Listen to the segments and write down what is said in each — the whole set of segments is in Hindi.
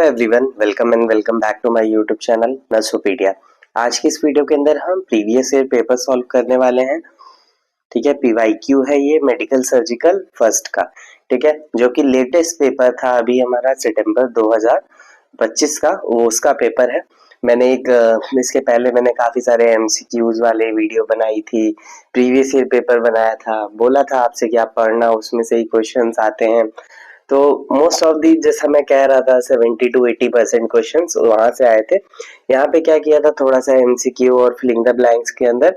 Everyone, welcome and welcome back to my YouTube channel Nursopedia. आज की इस वीडियो के अंदर हम प्रीवियस ईयर पेपर सॉल्व करने वाले हैं। ठीक है, पीवाईक्यू है ये मेडिकल सर्जिकल फर्स्ट का। ठीक है, जो कि लेटेस्ट पेपर था अभी हमारा सितंबर 2025 का, वो उसका पेपर है। मैंने इसके पहले मैंने काफी सारे एमसीक्यूज वाले वीडियो बनाई थी, प्रीवियस ईयर पेपर बनाया था, बोला था आपसे कि आप पढ़ना, उसमें से ही क्वेश्चंस आते हैं। तो मोस्ट ऑफ दी, जैसा मैं कह रहा था, 70 to 80% क्वेश्चंस वहां से आए थे। यहाँ पे क्या किया था, थोड़ा सा एमसीक्यू और फिलिंग द ब्लैंक्स के अंदर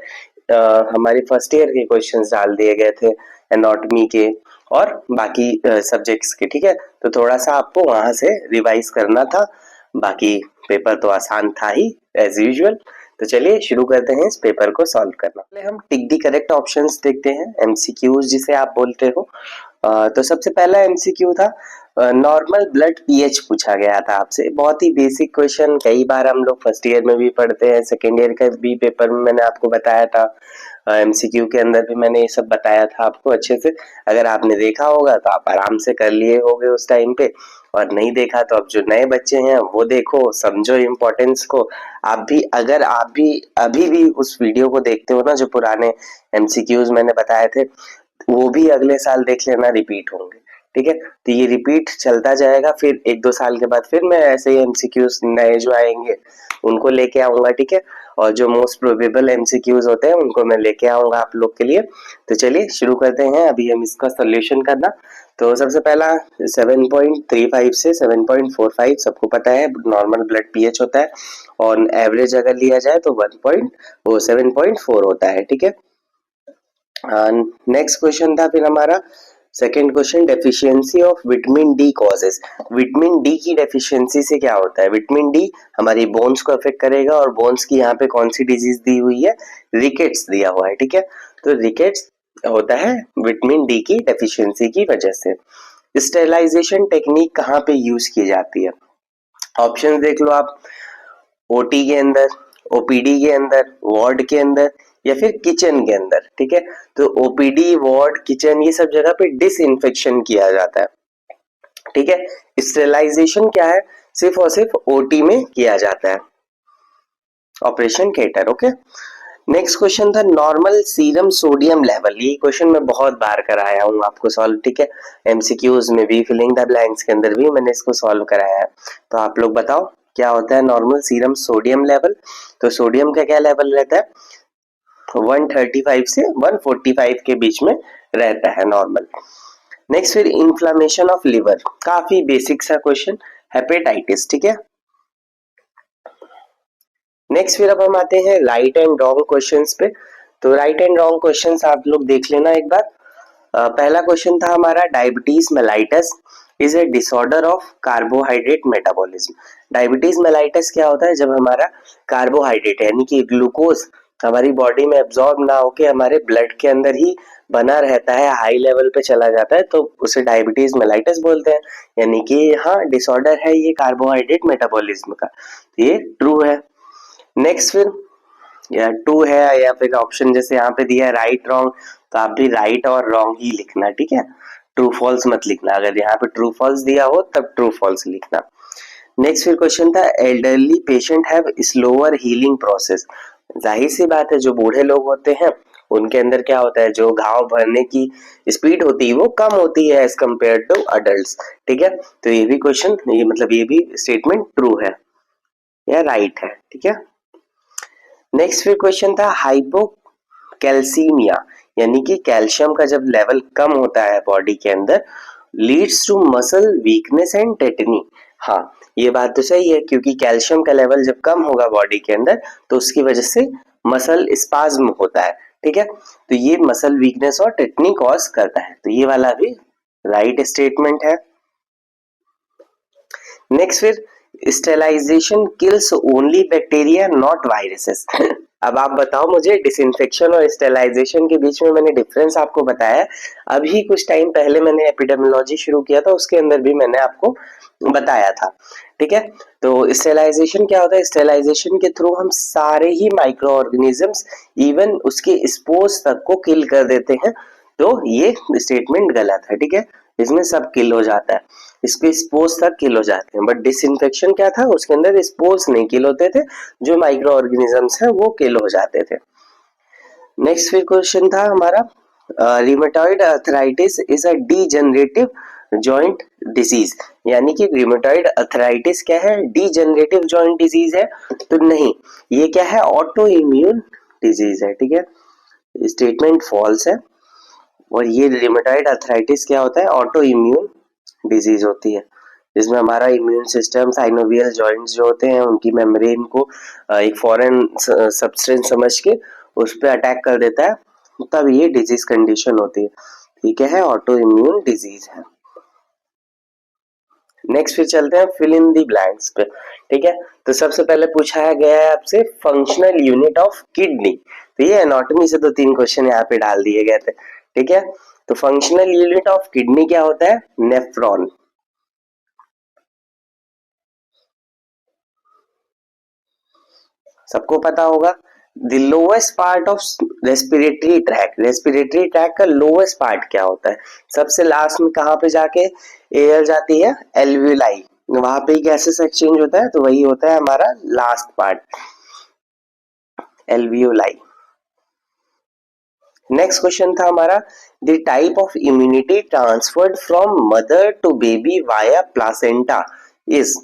हमारी फर्स्ट ईयर के क्वेश्चंस डाल दिए गए थे, एनाटॉमी के और बाकी सब्जेक्ट्स के। ठीक है, तो थोड़ा सा आपको वहां से रिवाइज करना था, बाकी पेपर तो आसान था ही एज यूजुअल। तो चलिए शुरू करते हैं इस पेपर को सॉल्व करना। पहले हम टिक दी करेक्ट ऑप्शंस देखते हैं, एमसीक्यूज जिसे आप बोलते हो। तो सबसे पहला एमसीक्यू था, नॉर्मल ब्लड पीएच पूछा गया था आपसे। बहुत ही बेसिक क्वेश्चन, कई बार हम लोग फर्स्ट ईयर में भी पढ़ते हैं, सेकेंड ईयर का भी पेपर में मैंने आपको बताया था, एमसीक्यू के अंदर भी मैंने ये सब बताया था आपको अच्छे से। अगर आपने देखा होगा तो आप आराम से कर लिए होगे उस टाइम पे, और नहीं देखा तो अब जो नए बच्चे हैं वो देखो, समझो इम्पोर्टेंस को। अगर आप भी अभी भी उस वीडियो को देखते हो ना, जो पुराने एमसीक्यूज मैंने बताए थे, वो भी अगले साल देख लेना, रिपीट होंगे। ठीक है, तो ये रिपीट चलता जाएगा, फिर 1-2 साल के बाद फिर मैं ऐसे ही एमसीक्यूज नए जो आएंगे उनको लेके आऊंगा। ठीक है, और जो मोस्ट प्रोबेबल एमसीक्यूज होते हैं उनको मैं लेके आऊंगा आप लोग के लिए। तो चलिए शुरू करते हैं अभी हम इसका सोल्यूशन करना। तो सबसे पहला 7.35 से 7.45 सबको पता है नॉर्मल ब्लड पीएच होता है, और एवरेज अगर लिया जाए तो 7.4 होता है। ठीक है, नेक्स्ट क्वेश्चन था फिर हमारा second question, deficiency of vitamin D causes. Vitamin D की डेफिशिएंसी से क्या होता है? विटामिन डी हमारी बोन्स को अफेक्ट करेगा, और बोन्स की यहाँ पे कौन सी डिजीज दी हुई है? रिकेट्स दिया हुआ है। ठीक है, तो रिकेट्स होता है विटामिन डी की डेफिशिएंसी की वजह से। स्टेरिलाइजेशन टेक्निक कहाँ पे यूज की जाती है? ऑप्शन देख लो आप, ओटी के अंदर, ओपीडी के अंदर, वार्ड के अंदर, या फिर किचन के अंदर। ठीक है, तो ओपीडी, वार्ड, किचन, ये सब जगह पे डिसइंफेक्शन किया जाता है। ठीक है, स्टेरिलाइजेशन क्या है? सिर्फ और सिर्फ ओटी में किया जाता है, operation theatre. Okay, next question था नॉर्मल सीरम सोडियम लेवल। ये क्वेश्चन मैं बहुत बार कराया हूँ आपको सॉल्व। ठीक है, एमसीक्यूज में भी, फिलिंग द ब्लैंक्स के अंदर भी मैंने इसको सॉल्व कराया है। तो आप लोग बताओ क्या होता है नॉर्मल सीरम सोडियम लेवल? तो सोडियम का क्या लेवल रहता है? 135 से 145 के बीच में रहता है नॉर्मल। नेक्स्ट फिर इन्फ्लामेशन ऑफ लिवर, काफी बेसिक सा क्वेश्चन, हेपेटाइटिस। ठीक है, नेक्स्ट फिर अब हम आते हैं राइट एंड रॉन्ग क्वेश्चंस पे। तो राइट एंड रॉन्ग क्वेश्चंस आप लोग देख लेना एक बार। पहला क्वेश्चन था हमारा, diabetes mellitus is a disorder of carbohydrate metabolism. Diabetes mellitus क्या होता है? जब हमारा कार्बोहाइड्रेट यानी कि ग्लूकोज हमारी बॉडी में एब्जॉर्ब ना होके हमारे ब्लड के अंदर ही बना रहता है, हाई लेवल पे चला जाता है, तो उसे डायबिटीज मेलाइटस बोलते हैं। यानी कि हाँ, डिसऑर्डर है ये कार्बोहाइड्रेट मेटाबॉलिज्म का, ये ट्रू है। नेक्स्ट फिर या ट्रू है, या फिर ऑप्शन जैसे यहाँ पे दिया है राइट रॉन्ग, तो आप भी राइट और रॉन्ग ही लिखना। ठीक है, ट्रू फॉल्स मत लिखना, अगर यहाँ पे ट्रू फॉल्स दिया हो तब ट्रू फॉल्स लिखना। नेक्स्ट फिर क्वेश्चन था, elderly patient have slower healing process. जाहिर सी बात है, जो बूढ़े लोग होते हैं उनके अंदर क्या होता है, जो घाव भरने की स्पीड होती है वो कम होती है एज कम्पेयर टू अडल्ट। ठीक है, तो ये भी क्वेश्चन, ये मतलब ये भी स्टेटमेंट ट्रू है या राइट है। ठीक है, नेक्स्ट फिर क्वेश्चन था हाइपोकैल्सीमिया, यानी कि कैल्शियम का जब लेवल कम होता है बॉडी के अंदर, leads to muscle weakness and tetany. हाँ, ये बात तो सही है, क्योंकि कैल्शियम का लेवल जब कम होगा बॉडी के अंदर तो उसकी वजह से मसल स्पाज्म होता है। ठीक है, तो ये मसल वीकनेस और टेटनी कॉज करता है, तो ये वाला भी राइट स्टेटमेंट है। नेक्स्ट फिर, sterilisation kills only bacteria not viruses. अब आप बताओ मुझे, डिसइंफेक्शन और स्टेलाइजेशन के बीच में मैंने डिफरेंस आपको बताया। अभी कुछ टाइम पहले मैंने एपिडेमियोलॉजी शुरू किया था, उसके अंदर भी मैंने आपको बताया था। ठीक है, तो स्टेलाइजेशन क्या होता है? स्टेलाइजेशन के थ्रू हम सारे ही माइक्रो ऑर्गेनिजम्स, इवन उसके स्पोर्स तक को किल कर देते हैं, तो ये स्टेटमेंट गलत है। ठीक है, इसमें सब किल हो जाता है, इसके स्पोर्स तक किल हो जाते हैं, बट डिसइंफेक्शन क्या था, उसके अंदर स्पोर्स नहीं किल होते थे, जो माइक्रो ऑर्गेनिजम्स है वो किल हो जाते थे। नेक्स्ट फिर क्वेश्चन था हमारा, rheumatoid arthritis is a degenerative joint disease, यानी कि रिमेटॉइड अर्थराइटिस क्या है, डीजेनरेटिव जॉइंट डिजीज है, तो नहीं, ये क्या है, ऑटो इम्यून डिजीज है। ठीक है, स्टेटमेंट फॉल्स है, और ये रिमेटॉइड अर्थराइटिस क्या होता है, ऑटो इम्यून डिजीज होती है, जिसमें हमारा इम्यून सिस्टम साइनोवियल जॉइंट्स जो होते हैं उनकी मेम्ब्रेन को एक फॉरेन सब्सटेंस समझ के उस पर अटैक कर देता है, तब ये डिजीज कंडीशन होती है। ठीक है, ऑटो इम्यून डिजीज है। नेक्स्ट फिर चलते हैं फिल इन दी ब्लैंक्स पे। ठीक है, तो सबसे पहले पूछा गया है आपसे फंक्शनल यूनिट ऑफ किडनी, तो ये एनाटॉमी से दो तीन क्वेश्चन यहाँ पे डाल दिए गए थे। ठीक है, तो फंक्शनल यूनिट ऑफ किडनी क्या होता है, नेफ्रॉन। सबको पता होगा। The lowest part of respiratory tract, respiratory tract का लोएस्ट पार्ट क्या होता है, सबसे लास्ट में कहाँ पे जाके एयर जाती है, एल्वियोलाई, वहां पे गैसेस एक्सचेंज होता है, तो वही होता है हमारा last part, alveoli. Next question था हमारा, the type of immunity transferred from mother to baby via placenta is,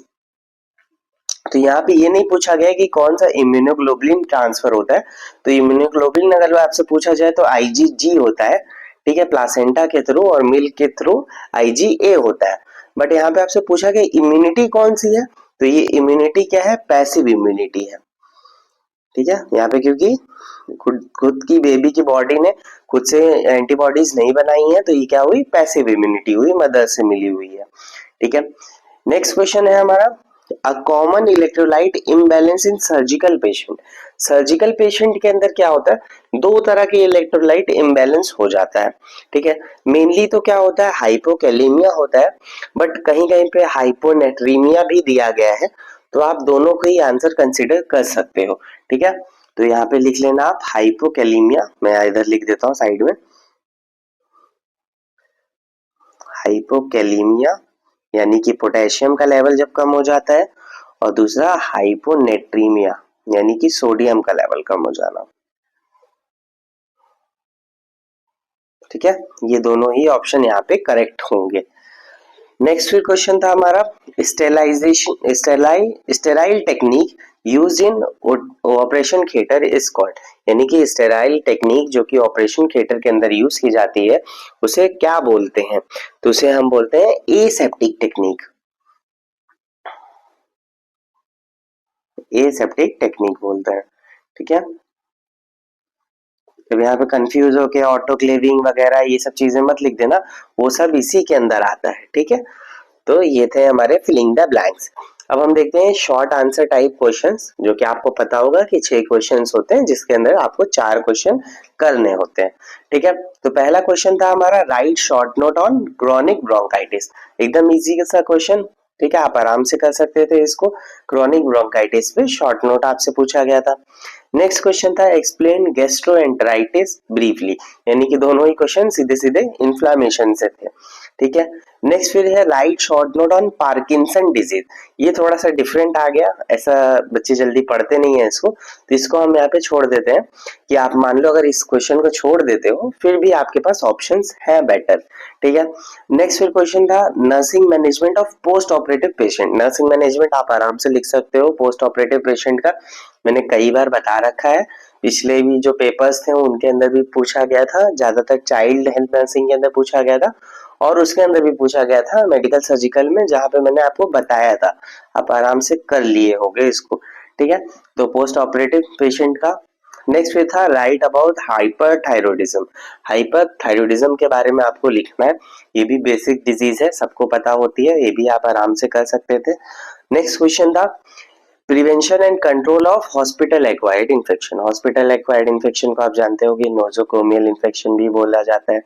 तो यहाँ पे ये नहीं पूछा गया कि कौन सा इम्यूनोग्लोबुलिन ट्रांसफर होता है, तो इम्यूनोग्लोबुलिन अगर आपसे पूछा जाए तो आईजीजी होता है। ठीक है, प्लासेंटा के थ्रू और मिल्क के थ्रू आईजीए होता है, बट यहाँ पे आपसे पूछा गया इम्यूनिटी कौन सी है, तो ये इम्यूनिटी क्या है, पैसिव इम्यूनिटी है। ठीक है, यहाँ पे क्योंकि खुद खुद की बेबी की बॉडी ने खुद से एंटीबॉडीज नहीं बनाई है, तो ये क्या हुई, पैसिव इम्यूनिटी हुई, मदर से मिली हुई है। ठीक है, नेक्स्ट क्वेश्चन है हमारा, a common electrolyte imbalance in surgical patient, surgical patient के अंदर क्या होता है, दो तरह के इलेक्ट्रोलाइट इम्बैलेंस हो जाता है। ठीक है, मेनली तो क्या होता है, हाइपोकैलेमिया होता है, बट कहीं कहीं पे हाइपोनेट्रीमिया भी दिया गया है, तो आप दोनों का ही आंसर कंसिडर कर सकते हो। ठीक है, तो यहाँ पे लिख लेना आप हाइपोकैलेमिया, मैं इधर लिख देता हूँ साइड में, हाइपोकैलेमिया यानी कि पोटेशियम का लेवल जब कम हो जाता है, और दूसरा हाइपोनेट्रीमिया यानी कि सोडियम का लेवल कम हो जाना। ठीक है, ये दोनों ही ऑप्शन यहाँ पे करेक्ट होंगे। नेक्स्ट फिर क्वेश्चन था हमारा, sterilisation sterile technique used in operation theatre is called, यानी कि स्टेराइल टेक्निक जो कि ऑपरेशन थिएटर के अंदर यूज की जाती है उसे क्या बोलते हैं, तो उसे हम बोलते हैं एसेप्टिक टेक्निक, एसेप्टिक टेक्निक बोलते हैं। ठीक है, तो यहाँ पे कंफ्यूज होके ऑटोक्लेविंग वगैरह ये सब चीजें मत लिख देना, वो सब इसी के अंदर आता है। ठीक है, तो ये थे हमारे फिलिंग द ब्लैंक्स। अब हम देखते हैं शॉर्ट आंसर टाइप क्वेश्चंस, जो कि आपको पता होगा कि 6 क्वेश्चंस होते हैं जिसके अंदर आपको 4 क्वेश्चन करने होते हैं। ठीक है, तो पहला क्वेश्चन था हमारा, right short note on chronic bronchitis, एकदम इजी सा क्वेश्चन। ठीक है, आप आराम से कर सकते थे इसको, क्रॉनिक ब्रोंकाइटिस पे शॉर्ट नोट आपसे पूछा गया था। नेक्स्ट क्वेश्चन था, एक्सप्लेन गैस्ट्रोएंटेराइटिस ब्रीफली, यानी कि दोनों ही क्वेश्चन सीधे सीधे इन्फ्लामेशन से थे। ठीक है, नेक्स्ट फिर है, right short note on Parkinson disease, ये थोड़ा सा डिफरेंट आ गया, ऐसा बच्चे जल्दी पढ़ते नहीं है इसको, तो इसको हम यहाँ पे छोड़ देते हैं, कि आप मान लो अगर इस क्वेश्चन को छोड़ देते हो फिर भी आपके पास ऑप्शंस हैं बेटर। ठीक है, नेक्स्ट फिर क्वेश्चन था, nursing management of post operative patient, nursing management आप आराम से लिख सकते हो पोस्ट ऑपरेटिव पेशेंट का, मैंने कई बार बता रखा है, पिछले भी जो पेपर्स थे उनके अंदर भी पूछा गया था, ज्यादातर चाइल्ड हेल्थ नर्सिंग के अंदर पूछा गया था, और उसके अंदर भी पूछा गया था मेडिकल सर्जिकल में, जहां पे मैंने आपको बताया था, आप आराम से कर लिए होंगे इसको। ठीक है, तो पोस्ट ऑपरेटिव पेशेंट का। नेक्स्ट फिर था, राइट अबाउट हाइपरथायरॉयडिज्म, हाइपरथायरॉयडिज्म के बारे में आपको लिखना है, ये भी बेसिक डिजीज है, सबको पता होती है, ये भी आप आराम से कर सकते थे। नेक्स्ट क्वेश्चन था, prevention and control of hospital acquired infection, hospital acquired infection को आप जानते हो कि नोजोकोमियल इन्फेक्शन भी बोला जाता है,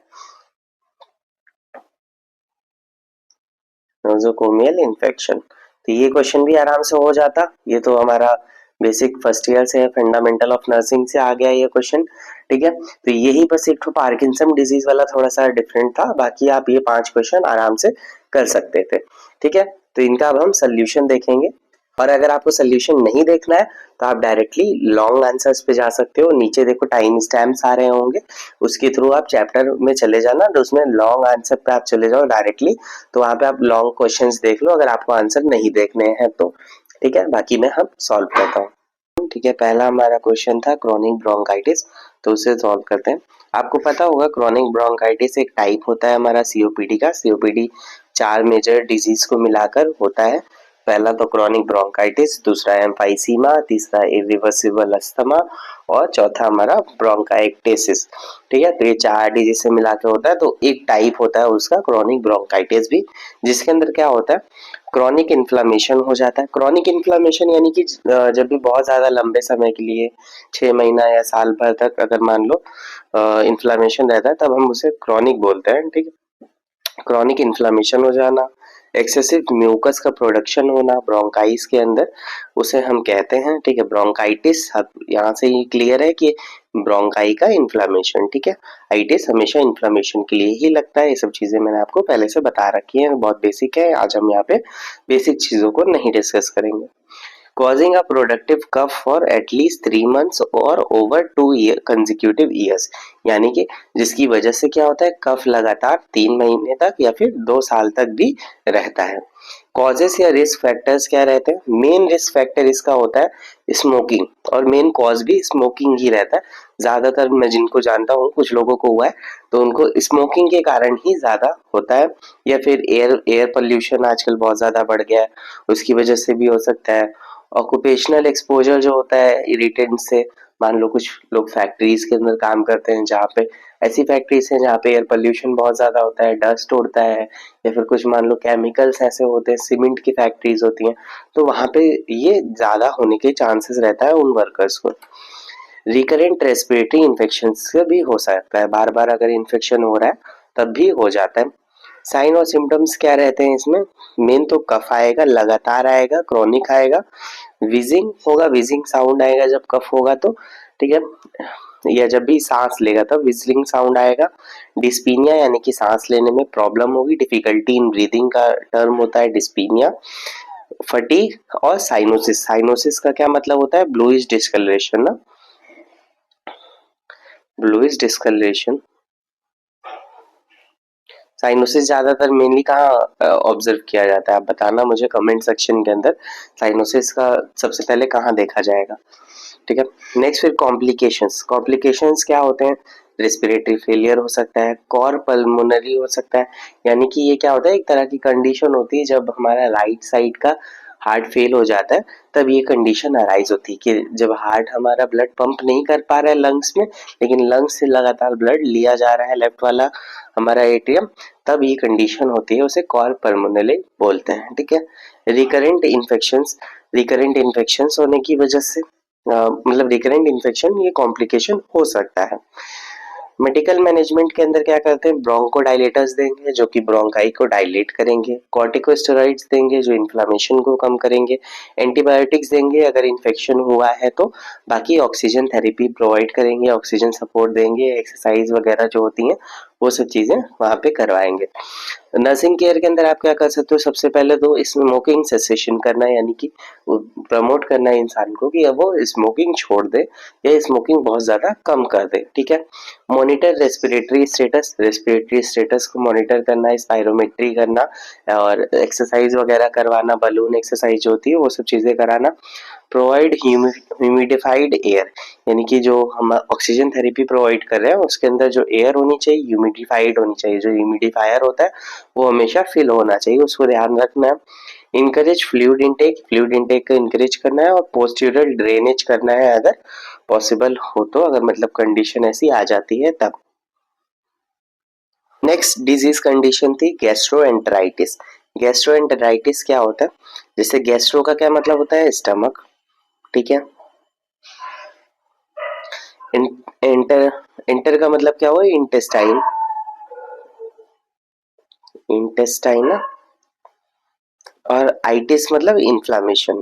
नोजोकोमियल इन्फेक्शन, तो ये क्वेश्चन भी आराम से हो जाता, ये तो हमारा बेसिक फर्स्ट ईयर से, फंडामेंटल ऑफ नर्सिंग से आ गया ये क्वेश्चन। ठीक है, तो यही बस एक तो पार्किंसन डिजीज वाला थोड़ा सा डिफरेंट था, बाकी आप ये 5 क्वेश्चन आराम से कर सकते थे। ठीक है, तो इनका अब हम सोल्यूशन देखेंगे। और अगर आपको सोल्यूशन नहीं देखना है तो आप डायरेक्टली लॉन्ग आंसर्स पे जा सकते हो। नीचे देखो टाइम स्टैम्प्स आ रहे होंगे, उसके थ्रू आप चैप्टर में चले जाना, तो उसमें लॉन्ग आंसर पे आप चले जाओ डायरेक्टली, तो वहां पे आप लॉन्ग क्वेश्चंस देख लो अगर आपको आंसर नहीं देखने हैं तो। ठीक है, बाकी मैं हम सॉल्व करता हूँ। ठीक है, पहला हमारा क्वेश्चन था क्रोनिक ब्रोंकाइटिस, तो उसे सॉल्व करते हैं। आपको पता होगा क्रोनिक ब्रोंकाइटिस एक टाइप होता है हमारा सीओपीडी का। सीओपीडी 4 मेजर डिजीज को मिलाकर होता है। पहला तो क्रोनिक ब्रोंकाइटिस, दूसरा एम्फाइसीमा, तीसरा इरिवर्सिबल अस्थमा और चौथा हमारा ब्रोंकाइटिस। ठीक है, तो ये 4 डिजीज से मिला के होता है, तो एक टाइप होता है उसका क्रोनिक ब्रोंकाइटिस भी, जिसके अंदर क्या होता है, क्रॉनिक इन्फ्लामेशन हो जाता है। क्रॉनिक इन्फ्लामेशन यानी कि जब भी बहुत ज्यादा लंबे समय के लिए 6 महीना या साल भर तक अगर मान लो इन्फ्लामेशन रहता है, तब हम उसे क्रॉनिक बोलते हैं। ठीक है, क्रॉनिक इन्फ्लामेशन हो जाना, एक्सेसिव म्यूकस का प्रोडक्शन होना ब्रोंकाइस के अंदर, उसे हम कहते हैं। ठीक है, ब्रोंकाइटिस, अब यहाँ से ये क्लियर है कि ब्रोंकाई का इन्फ्लामेशन। ठीक है, आइटिस हमेशा इन्फ्लामेशन के लिए ही लगता है। ये सब चीजें मैंने आपको पहले से बता रखी है, बहुत बेसिक है। आज हम यहाँ पे बेसिक चीजों को नहीं डिस्कस करेंगे। causing a productive cough for at least 3 months or over 2 consecutive years, यानी कि जिसकी वजह से क्या होता है, कफ लगातार 3 महीने तक या फिर 2 साल तक भी रहता है। कॉजेस या रिस्क फैक्टर्स क्या रहते हैं? मेन रिस्क फैक्टर इसका होता है स्मोकिंग, और मेन कॉज भी स्मोकिंग ही रहता है। ज्यादातर मैं जिनको जानता हूँ, कुछ लोगों को हुआ है तो उनको स्मोकिंग के कारण ही ज्यादा होता है, या फिर एयर पोल्यूशन आजकल बहुत ज्यादा बढ़ गया है, उसकी वजह से भी हो सकता है। ऑक्यूपेशनल एक्सपोजर जो होता है इरिटेंट से, मान लो कुछ लोग फैक्ट्रीज के अंदर काम करते हैं, जहाँ पे ऐसी फैक्ट्रीज हैं जहाँ पे एयर पोल्यूशन बहुत ज्यादा होता है, डस्ट उड़ता है, या फिर कुछ मान लो केमिकल्स ऐसे होते हैं, सीमेंट की फैक्ट्रीज होती हैं, तो वहां पे ये ज्यादा होने के चांसेस रहता है उन वर्कर्स को। रिकरेंट रेस्पिरेटरी इन्फेक्शन से भी हो सकता है, बार बार अगर इन्फेक्शन हो रहा है तब भी हो जाता है। साइन और सिम्टम्स क्या रहते हैं इसमें? मेन तो कफ आएगा, लगातार आएगा, क्रॉनिक आएगा, विजिंग होगा, विजिंग साउंड आएगा जब कफ होगा तो। ठीक है, या जब भी सांस लेगा तब विजलिंग साउंड आएगा। डिस्पीनिया यानी कि सांस लेने में प्रॉब्लम होगी, डिफिकल्टी इन ब्रीदिंग का टर्म होता है डिस्पीनिया। फटीग और साइनोसिस, साइनोसिस का क्या मतलब होता है? ब्लूइश डिस्कलरेशन ना, ब्लूइश डिस्कलरेशन। साइनोसिस ज्यादातर मेनली कहाँ ऑब्जर्व किया जाता है, आप बताना मुझे कमेंट सेक्शन के अंदर, साइनोसिस का सबसे पहले कहाँ देखा जाएगा। ठीक है, नेक्स्ट फिर कॉम्प्लिकेशंस। कॉम्प्लिकेशंस क्या होते हैं? रेस्पिरेटरी फेलियर हो सकता है, कॉर पल्मोनरी हो सकता है, यानी कि ये क्या होता है, एक तरह की कंडीशन होती है जब हमारा राइट साइड का हार्ट फेल हो जाता है, तब ये कंडीशन अराइज होती है कि जब हार्ट हमारा ब्लड पंप नहीं कर पा रहा है लंग्स में, लेकिन लंग्स से लगातार ब्लड लिया जा रहा है लेफ्ट वाला हमारा एट्रियम, तब ये कंडीशन होती है, उसे कॉर पल्मोनरी बोलते हैं। ठीक है, रिकरेंट इन्फेक्शंस, रिकरेंट इन्फेक्शंस होने की वजह से मतलब रिकरेंट इन्फेक्शन, ये कॉम्प्लिकेशन हो सकता है। मेडिकल मैनेजमेंट के अंदर क्या करते हैं? ब्रोंकोडाइलेटर्स देंगे जो कि ब्रोंकाई को डायलेट करेंगे, कॉर्टिकोस्टेरॉइड्स देंगे जो इन्फ्लामेशन को कम करेंगे, एंटीबायोटिक्स देंगे अगर इन्फेक्शन हुआ है तो, बाकी ऑक्सीजन थेरेपी प्रोवाइड करेंगे, ऑक्सीजन सपोर्ट देंगे, एक्सरसाइज वगैरह जो होती हैं वो सब चीजें वहां पे करवाएंगे। नर्सिंग केयर के अंदर आप क्या कर सकते हो? सबसे पहले तो स्मोकिंग सेसेशन करना, यानी कि प्रमोट करना है इंसान को कि अब वो स्मोकिंग छोड़ दे या स्मोकिंग बहुत ज्यादा कम कर दे। ठीक है, monitor respiratory status, respiratory status को मॉनिटर करना, स्पायरोमेट्री करना, और एक्सरसाइज वगैरह करवाना, बलून एक्सरसाइज जो होती है वो सब चीजें कराना। प्रोवाइड ह्यूमिडिफाइड एयर, यानी कि जो हम ऑक्सीजन थेरेपी प्रोवाइड कर रहे हैं उसके अंदर जो एयर होनी चाहिए ह्यूमिडिफाइड होनी चाहिए, जो ह्यूमिडिफायर होता है वो हमेशा फिल होना चाहिए, उसको ध्यान रखना है। Encourage fluid intake, fluid intake को इनकरेज करना है, और पोस्टीरियर ड्रेनेज करना है अगर पॉसिबल हो तो, अगर मतलब कंडीशन ऐसी आ जाती है तब। नेक्स्ट डिजीज कंडीशन थी गैस्ट्रोएंटेराइटिस। गैस्ट्रोएंटेराइटिस क्या होता है? जैसे गैस्ट्रो का क्या मतलब होता है? स्टमक। ठीक है, एंटर, एंटर का मतलब क्या हुआ? इंटेस्टाइन, इंटेस्टाइन ना, और आइटिस मतलब इन्फ्लामेशन।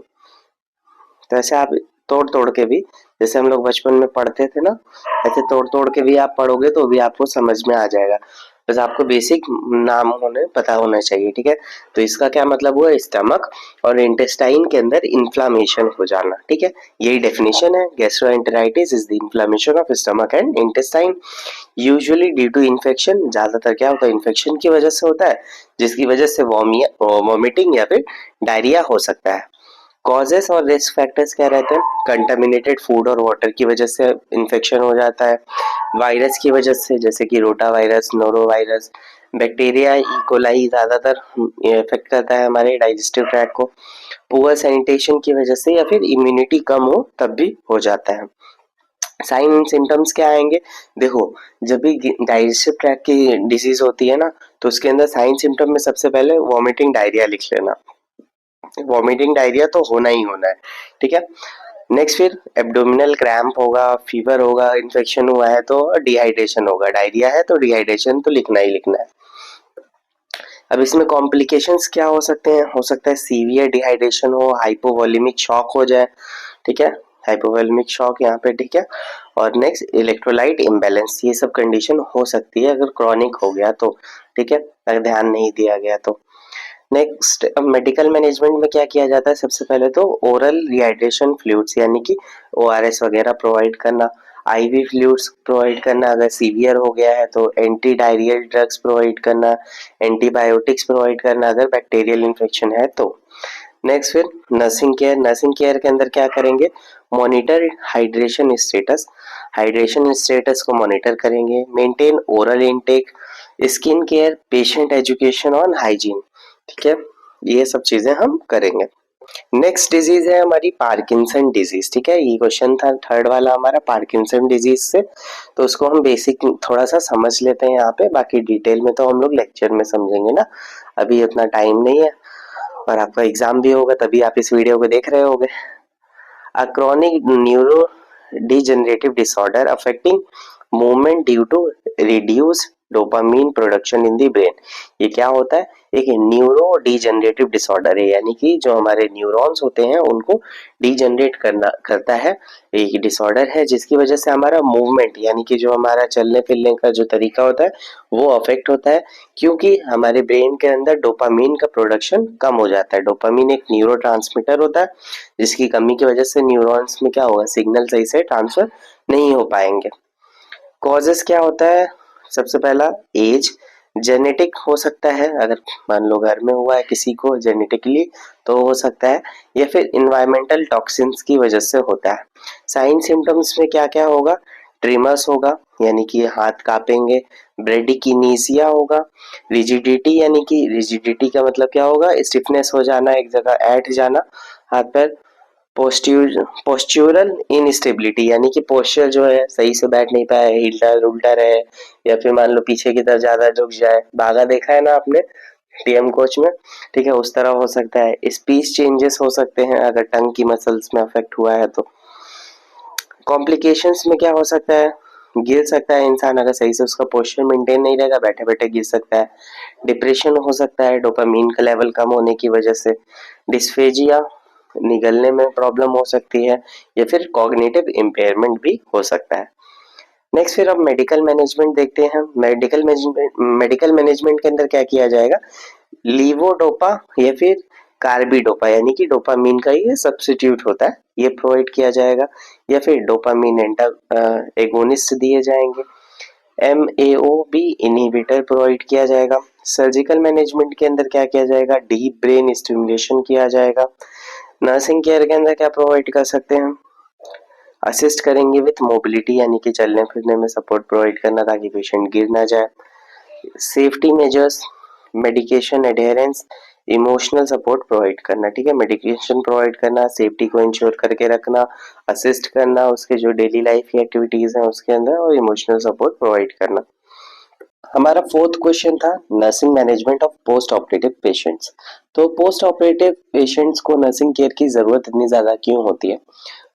तो ऐसे आप तोड़ तोड़ के भी, जैसे हम लोग बचपन में पढ़ते थे ना, ऐसे तोड़ तोड़ के भी आप पढ़ोगे तो भी आपको समझ में आ जाएगा। बस आपको बेसिक नाम होने पता होना चाहिए, ठीक है। तो इसका क्या मतलब हुआ, स्टमक और इंटेस्टाइन के अंदर इन्फ्लामेशन हो जाना, ठीक है। यही डेफिनेशन है, gastroenteritis is the inflammation of stomach and intestine usually due to infection. ज्यादातर क्या होता है, इन्फेक्शन की वजह से होता है, जिसकी वजह से वॉमिटिंग या फिर डायरिया हो सकता है। कॉजेस और रिस्क फैक्टर्स क्या रहते हैं, कंटामिनेटेड फूड और वाटर की वजह से इन्फेक्शन हो जाता है, वायरस की वजह से जैसे कि rota virus, noro virus, bacteria, E coli ज्यादातर इफेक्ट करता है हमारे डाइजेस्टिव ट्रैक्ट को। पुअर सैनिटेशन की वजह से या फिर इम्यूनिटी कम हो तब भी हो जाता है। साइन एंड सिम्टम्स क्या आएंगे, देखो जब भी डाइजेस्टिव ट्रैक्ट की डिजीज होती है ना, तो उसके अंदर साइन सिम्टम में सबसे पहले वॉमिटिंग डायरिया लिख लेना, वॉमिटिंग डायरिया तो होना ही होना है, ठीक है। नेक्स्ट फिर एब्डोमिनल क्रैम्प होगा, फीवर होगा, इन्फेक्शन हुआ है तो डिहाइड्रेशन होगा, डायरिया है तो डिहाइड्रेशन तो लिखना ही लिखना है। अब इसमें कॉम्प्लिकेशंस क्या हो सकते हैं, हो सकता है सीवियर डिहाइड्रेशन हो, हाइपोवोलेमिक शॉक हो जाए, ठीक है, हाइपोवोलेमिक शॉक यहाँ पे, ठीक है। और नेक्स्ट इलेक्ट्रोलाइट इम्बैलेंस, ये सब कंडीशन हो सकती है अगर क्रॉनिक हो गया तो, ठीक है, अगर ध्यान नहीं दिया गया तो। नेक्स्ट अब मेडिकल मैनेजमेंट में क्या किया जाता है, सबसे पहले तो ओरल रिहाइड्रेशन फ्लूइड्स यानी कि ओआरएस वगैरह प्रोवाइड करना, आईवी फ्लूइड्स प्रोवाइड करना, अगर सीवियर हो गया है तो एंटी डायरियल ड्रग्स प्रोवाइड करना, एंटीबायोटिक्स प्रोवाइड करना अगर बैक्टीरियल इन्फेक्शन है तो। नेक्स्ट फिर नर्सिंग केयर, नर्सिंग केयर के अंदर क्या करेंगे, monitor hydration status, hydration status को मॉनिटर करेंगे, maintain oral intake, skin care, patient education on hygiene, ठीक है, ये सब चीजें हम करेंगे। नेक्स्ट डिजीज है हमारी पार्किंसन डिजीज, ठीक है, ये क्वेश्चन था थर्ड वाला हमारा पार्किंसन डिजीज से, तो उसको हम बेसिक थोड़ा सा समझ लेते हैं यहाँ पे, बाकी डिटेल में तो हम लोग लेक्चर में समझेंगे ना, अभी इतना टाइम नहीं है और आपका एग्जाम भी होगा तभी आप इस वीडियो को देख रहे होगे। A chronic neurodegenerative disorder affecting movement due to reduced dopamine production in the brain। ये क्या होता है, एक न्यूरो डिजेनरेटिव डिसऑर्डर है, यानी कि जो हमारे न्यूरॉन्स होते हैं उनको डिजेनरेट करता है, एक डिसऑर्डर है जिसकी वजह से हमारा मूवमेंट यानी कि जो हमारा चलने फिरने का जो तरीका होता है वो अफेक्ट होता है, क्योंकि हमारे ब्रेन के अंदर डोपामीन का प्रोडक्शन कम हो जाता है। डोपामीन एक न्यूरोट्रांसमीटर होता है जिसकी कमी की वजह से न्यूरॉन्स में क्या होगा, सिग्नल सही से ट्रांसफर नहीं हो पाएंगे। कॉजेस क्या होता है, सबसे पहला एज, जेनेटिक हो सकता है, अगर मान लो घर में हुआ है किसी को जेनेटिकली तो हो सकता है, या फिर इन्वायरमेंटल टॉक्सिन्स की वजह से होता है। साइन सिम्टम्स में क्या क्या होगा, ट्रिमर्स होगा यानी कि हाथ कांपेंगे, ब्रेडिकिनेसिया होगा, रिजिडिटी यानी कि रिजिडिटी का मतलब क्या होगा, स्टिफनेस हो जाना, एक जगह ऐंठ जाना हाथ पैर, पोस्चुरल इनस्टेबिलिटी यानी कि पोस्चर जो है सही से बैठ नहीं पाए, हिलता उल्टा रहे, या फिर मान लो पीछे की तरफ ज्यादा झुक जाए, भागा देखा है ना आपने टीएम कोच में, ठीक है, उस तरह हो सकता है। स्पीच चेंजेस हो सकते हैं अगर टंग की मसल्स में अफेक्ट हुआ है तो। कॉम्प्लिकेशंस में क्या हो सकता है, गिर सकता है इंसान अगर सही से उसका पोस्चर मेंटेन नहीं रहेगा, बैठे बैठे गिर सकता है। डिप्रेशन हो सकता है डोपामीन का लेवल कम होने की वजह से। डिस्फेजिया, निगलने में प्रॉब्लम हो सकती है, या फिर कॉग्निटिव इम्पेयरमेंट भी हो सकता है। नेक्स्ट फिर अब मेडिकल मैनेजमेंट देखते हैं। मेडिकल मैनेजमेंट के अंदर क्या किया जाएगा, लीवोडोपा या फिर कार्बिडोपा यानी कि डोपामीन का ये सब्स्टिट्यूट होता है, ये प्रोवाइड किया जाएगा, या फिर डोपामीन एगोनिस्ट दिए जाएंगे, MAO भी इनहिबिटर प्रोवाइड किया जाएगा। सर्जिकल मैनेजमेंट के अंदर क्या किया जाएगा, डीप ब्रेन स्टिमुलेशन किया जाएगा। नर्सिंग केयर के अंदर क्या प्रोवाइड कर सकते हैं, असिस्ट करेंगे विथ मोबिलिटी यानी कि चलने फिरने में सपोर्ट प्रोवाइड करना ताकि पेशेंट गिर ना जाए। Safety measures, medication adherence, emotional support provide करना, ठीक है, मेडिकेशन प्रोवाइड करना, सेफ्टी को इंश्योर करके रखना, असिस्ट करना उसके जो डेली लाइफ की एक्टिविटीज हैं उसके अंदर, और इमोशनल सपोर्ट प्रोवाइड करना। हमारा फोर्थ क्वेश्चन था nursing management of post operative patients. तो पोस्ट ऑपरेटिव पेशेंट्स को नर्सिंग केयर की जरूरत इतनी ज्यादा क्यों होती है,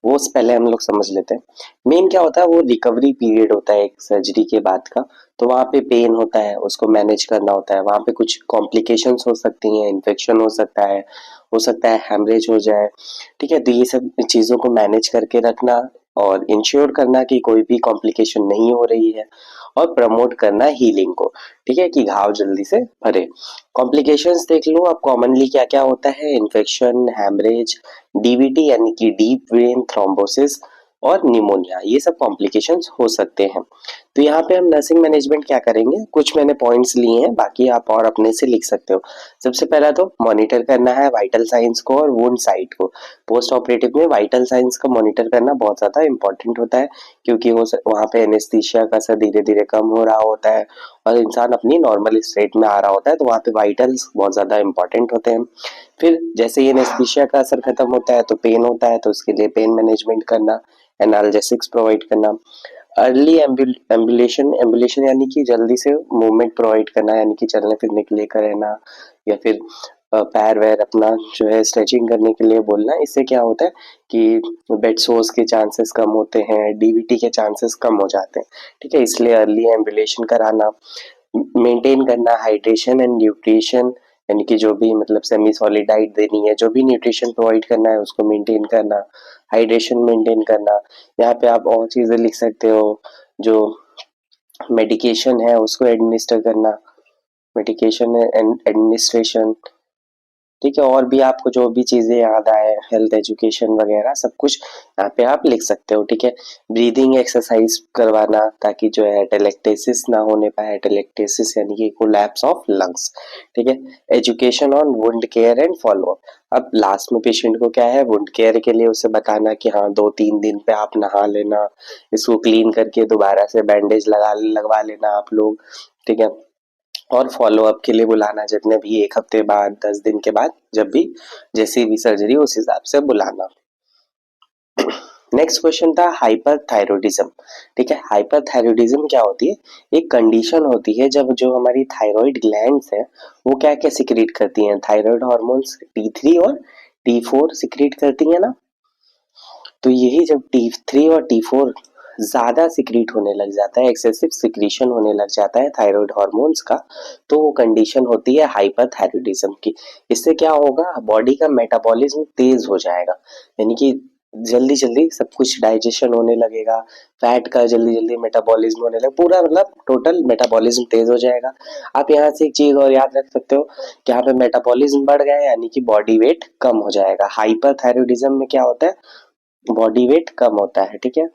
वो पहले हम लोग समझ लेते हैं। मेन क्या होता है, वो रिकवरी पीरियड होता है एक सर्जरी के बाद का। तो वहाँ पे पेन होता है, उसको मैनेज करना होता है, वहाँ पे कुछ कॉम्प्लिकेशंस हो सकती हैं, इन्फेक्शन हो सकता है हेमरेज हो जाए, ठीक है। तो ये सब चीज़ों को मैनेज करके रखना और इंश्योर करना कि कोई भी कॉम्प्लिकेशन नहीं हो रही है, और प्रमोट करना हीलिंग को, ठीक है, कि घाव जल्दी से भरे। कॉम्प्लिकेशंस देख लो अब कॉमनली क्या क्या होता है, इन्फेक्शन, हैमरेज, डीवीटी यानी कि डीप वेन थ्रोम्बोसिस, और निमोनिया, ये सब कॉम्प्लिकेशंस हो सकते हैं। तो यहाँ पे हम नर्सिंग मैनेजमेंट क्या करेंगे, कुछ मैंने पॉइंट्स लिए हैं, बाकी आप और अपने से लिख सकते हो। सबसे पहला तो मॉनिटर करना है वाइटल साइंस को और वुंड साइट को। पोस्ट ऑपरेटिव में वाइटल साइंस का मॉनिटर करना बहुत ज़्यादा इंपॉर्टेंट होता है, क्योंकि वो वहाँ पे एनेस्थीसिया का असर धीरे धीरे कम हो रहा होता है और इंसान अपनी नॉर्मल स्टेट में आ रहा होता है, तो वहाँ पे वाइटल्स बहुत ज़्यादा इंपॉर्टेंट होते हैं। फिर जैसे ही एनेस्थीसिया का असर खत्म होता है तो पेन होता है, तो उसके लिए पेन मैनेजमेंट करना, एनाल्जेसिक्स प्रोवाइड करना। अर्ली एम्बुलेशन, एम्बुलेशन यानी कि जल्दी से मूवमेंट प्रोवाइड करना, यानी कि चलने फिरने के लिए रहना, या फिर पैर वैर अपना जो है स्ट्रेचिंग करने के लिए बोलना। इससे क्या होता है कि बेड सोर्स के चांसेस कम होते हैं, डीवीटी के चांसेस कम हो जाते हैं, ठीक है। इसलिए अर्ली एम्बुलेशन कराना, मेंटेन करना हाइड्रेशन एंड न्यूट्रिशन, यानी कि जो भी मतलब सेमी सॉलिड डाइट देनी है, जो भी न्यूट्रिशन प्रोवाइड करना है उसको मेंटेन करना, हाइड्रेशन मेंटेन करना। यहाँ पे आप और चीज़ें लिख सकते हो, जो मेडिकेशन है उसको एडमिनिस्टर करना, मेडिकेशन एडमिनिस्ट्रेशन, ठीक है। और भी आपको जो भी चीज़ें याद आए, हेल्थ एजुकेशन वगैरह सब कुछ यहाँ पे आप लिख सकते हो, ठीक है। ब्रीदिंग एक्सरसाइज करवाना, ताकि जो है टेलेक्टेसिस ना होने पाए, टेलेक्टेसिस यानी कि कोलैप्स ऑफ लंग्स, ठीक है। Education on wound care and follow up. अब लास्ट में पेशेंट को क्या है, वुंड केयर के लिए उसे बताना कि हाँ 2-3 दिन पे आप नहा लेना, इसको क्लीन करके दोबारा से बैंडेज लगवा लेना आप लोग, ठीक है। और फॉलो अप के लिए बुलाना, जितने भी 1 हफ्ते बाद, 10 दिन के बाद, जब भी जैसी भी सर्जरी उस हिसाब से बुलाना। नेक्स्ट क्वेश्चन था हाइपरथायरॉयडिज्म, ठीक है। हाइपरथायरॉयडिज्म क्या होती है, एक कंडीशन होती है जब जो हमारी थायराइड ग्लैंड्स है वो क्या क्या सिक्रीट करती हैं, थायराइड हार्मोन्स T3 और T4 सिक्रीट करती है ना। तो यही जब T3 और T4 ज्यादा सिक्रीट होने लग जाता है, एक्सेसिव सिक्रीशन होने लग जाता है थायराइड हार्मोन्स का, तो वो कंडीशन होती है हाइपरथायरॉयडिज्म की। इससे क्या होगा, बॉडी का मेटाबॉलिज्म तेज हो जाएगा, यानी कि जल्दी जल्दी सब कुछ डाइजेशन होने लगेगा, फैट का जल्दी जल्दी मेटाबॉलिज्म होने लगेगा, पूरा मतलब टोटल मेटाबॉलिज्म तेज हो जाएगा। आप यहाँ से एक चीज और याद रख सकते हो कि यहाँ पे मेटाबॉलिज्म बढ़ गया यानी कि बॉडी वेट कम हो जाएगा। हाइपरथायरॉयडिज्म में क्या होता है, बॉडी वेट कम होता है, ठीक है।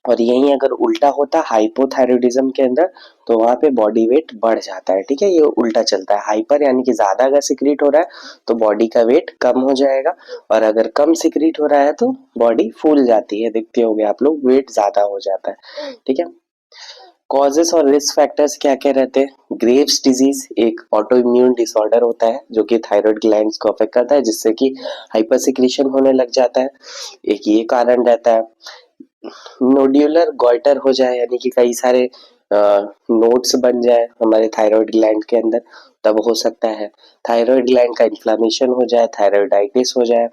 और यही अगर उल्टा होता हाइपोथायरॉयडिज्म के अंदर, तो वहां पे बॉडी वेट बढ़ जाता है, ठीक है। ये उल्टा चलता है, हाइपर यानी कि ज्यादा अगर सिक्रीट हो रहा है तो बॉडी का वेट कम हो जाएगा, और अगर कम सिक्रीट हो रहा है तो बॉडी फूल जाती है, देखते होगे आप लोग, वेट ज्यादा हो जाता है, ठीक है। कॉजेस और रिस्क फैक्टर्स क्या क्या रहते हैं, ग्रेव्स डिजीज एक ऑटो इम्यून डिसऑर्डर होता है जो कि थायराइड ग्लैंड्स को अफेक्ट करता है, जिससे कि हाइपर सिक्रीशन होने लग जाता है, एक ये कारण रहता है। नोड्यूलर गॉइटर हो जाए, यानी कि कई सारे नोड्स बन जाए हमारे थायराइड ग्लैंड के अंदर, तब हो सकता है। थायराइड ग्लैंड का इन्फ्लामेशन हो जाए, थायराइडाइटिस हो जाए,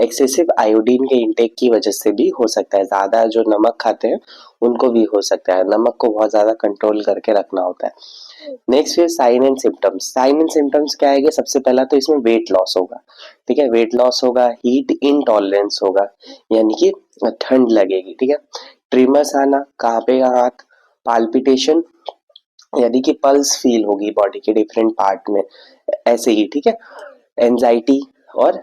एक्सेसिव आयोडीन के इंटेक की वजह से भी हो सकता है, ज्यादा जो नमक खाते हैं उनको भी हो सकता है, नमक को बहुत ज्यादा कंट्रोल करके रखना होता है। नेक्स्ट है sign and symptoms. Sign and symptoms क्या है, सबसे पहला तो इसमें वेट लॉस होगा, ठीक है, वेट लॉस होगा, हीट इनटॉलरेंस होगा, यानी कि ठंड लगेगी, ठीक है। ट्रिमर्स आना, कहाँ पे हाथ, पाल्पिटेशन यानी कि पल्स फील होगी बॉडी के डिफरेंट पार्ट में, ऐसे ही, ठीक है। एंजाइटी और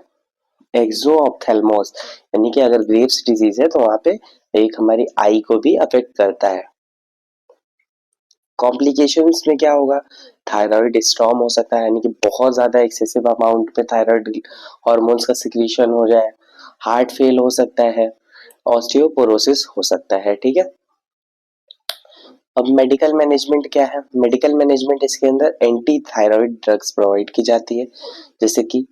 एक्सोऑप्थेल्मोस, यानी कि अगर ग्रेव्स डिजीज है तो वहां पे एक हमारी आई को भी अफेक्ट करता है। कॉम्प्लिकेशंस में क्या होगा, थायराइड स्टॉर्म हो सकता है, यानी कि बहुत ज्यादा एक्सेसिव अमाउंट पे थायराइड हार्मोन्स का सिक्रीशन हो जाए, हार्ट फेल हो सकता है, ऑस्टियोपोरोसिस हो सकता है, ठीक है। अब मेडिकल मैनेजमेंट क्या है, मेडिकल मैनेजमेंट इसके अंदर एंटी थायराइड ड्रग्स प्रोवाइड की जाती है, जैसे कि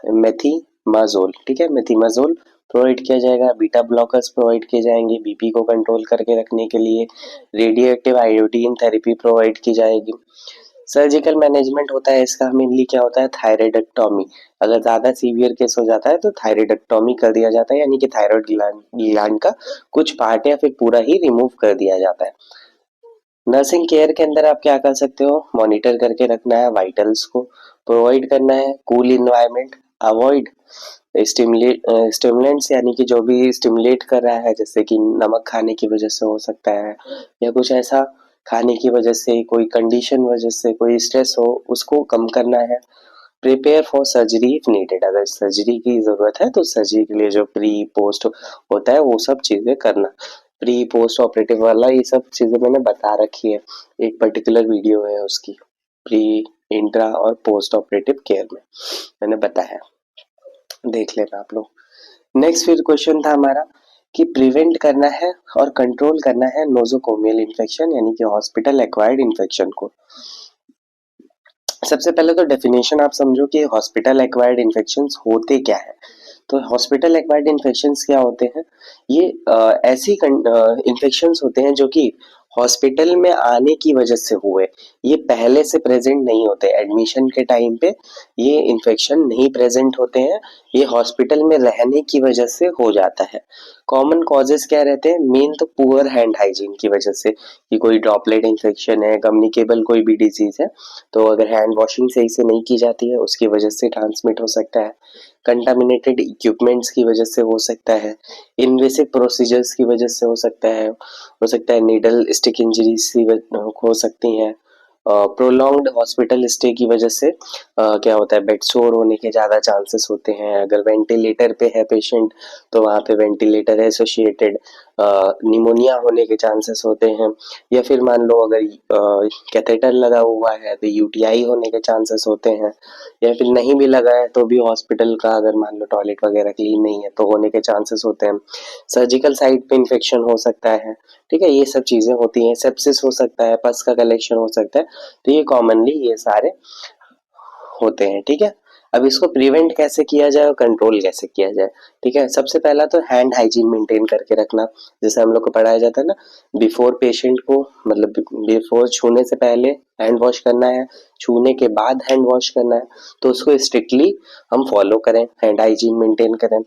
मेथीमाजोल, ठीक है, मेथीमाजोल प्रोवाइड किया जाएगा, बीटा ब्लॉकर्स प्रोवाइड किए जाएंगे बीपी को कंट्रोल करके रखने के लिए, radio active iodine therapy provide की जाएगी, सर्जिकल मैनेजमेंट होता है इसका मेनली क्या होता है, थायराइडेक्टॉमी। अगर ज्यादा सीवियर केस हो जाता है तो थायराइडेक्टॉमी कर दिया जाता है, यानी कि थायराइड ग्लैंड का कुछ पार्ट या फिर पूरा ही रिमूव कर दिया जाता है। नर्सिंग केयर के अंदर आप क्या कर सकते हो, मॉनिटर करके रखना है वाइटल्स को, प्रोवाइड करना है कूल इन्वायरमेंट, अवॉइड स्टिमुलेंट्स यानी कि जो भी स्टिमुलेट कर रहा है, जैसे कि नमक खाने की वजह से हो सकता है या कुछ ऐसा खाने की वजह से, कोई कंडीशन वजह से, कोई स्ट्रेस हो, उसको कम करना है। Prepare for surgery if needed, अगर सर्जरी की जरूरत है तो सर्जरी के लिए जो प्री पोस्ट होता है वो सब चीजें करना। प्री पोस्ट ऑपरेटिव वाला ये सब चीजें मैंने बता रखी है, एक पर्टिकुलर वीडियो है उसकी, प्री इंट्रा और पोस्ट ऑपरेटिव केयर में मैंने बताया, देख लेना आप लोग। नेक्स्ट फिर क्वेश्चन था हमारा कि प्रिवेंट करना है और कंट्रोल करना है नोजोकोमियल इन्फेक्शन यानी कि हॉस्पिटल एक्वायर्ड इन्फेक्शन को। सबसे पहले तो डेफिनेशन आप समझो कि हॉस्पिटल एक्वायर्ड इन्फेक्शंस होते क्या है। तो हॉस्पिटल एक्वायर्ड इन्फेक्शंस क्या होते हैं, ये ऐसी इन्फेक्शंस होते हैं जो कि हॉस्पिटल में आने की वजह से हुए, ये पहले से प्रेजेंट नहीं होते। एडमिशन के टाइम पे ये इन्फेक्शन नहीं प्रेजेंट होते हैं, ये हॉस्पिटल में रहने की वजह से हो जाता है। कॉमन कॉजेस क्या रहते हैं, मेन तो पुअर हैंड हाइजीन की वजह से, कि कोई ड्रॉपलेट इन्फेक्शन है, कम्युनिकेबल कोई भी डिजीज है, तो अगर हैंड वॉशिंग सही से नहीं की जाती है उसकी वजह से ट्रांसमिट हो सकता है। कंटामिनेटेड इक्विपमेंट्स की वजह से हो सकता है, इन्वेसिव प्रोसीजर्स की वजह से हो सकता है नीडल स्टिक इंजरीज हो सकती हैं। प्रोलॉन्ग्ड हॉस्पिटल स्टे की वजह से क्या होता है, बेड सोर होने के ज़्यादा चांसेस होते हैं। अगर वेंटिलेटर पे है पेशेंट तो वहाँ पे वेंटिलेटर एसोसिएटेड निमोनिया होने के चांसेस होते हैं। या फिर मान लो अगर कैथेटर लगा हुआ है तो यूटीआई होने के चांसेस होते हैं। या फिर नहीं भी लगा है तो भी हॉस्पिटल का अगर मान लो टॉयलेट वगैरह क्लीन नहीं है तो होने के चांसेस होते हैं। सर्जिकल साइट पे इन्फेक्शन हो सकता है, ठीक है, ये सब चीजें होती हैं। सेप्सिस हो सकता है, पस का कलेक्शन हो सकता है, तो ये कॉमनली ये सारे होते हैं, ठीक है। अब इसको प्रिवेंट कैसे किया जाए और कंट्रोल कैसे किया जाए, ठीक है। सबसे पहला तो हैंड हाइजीन मेंटेन करके रखना, जैसे हम लोग को पढ़ाया जाता है ना, बिफोर पेशेंट को, मतलब बिफोर छूने से पहले हैंड वॉश करना है, छूने के बाद हैंड वॉश करना है, तो उसको स्ट्रिक्टली हम फॉलो करें, हैंड हाइजीन मेंटेन करें।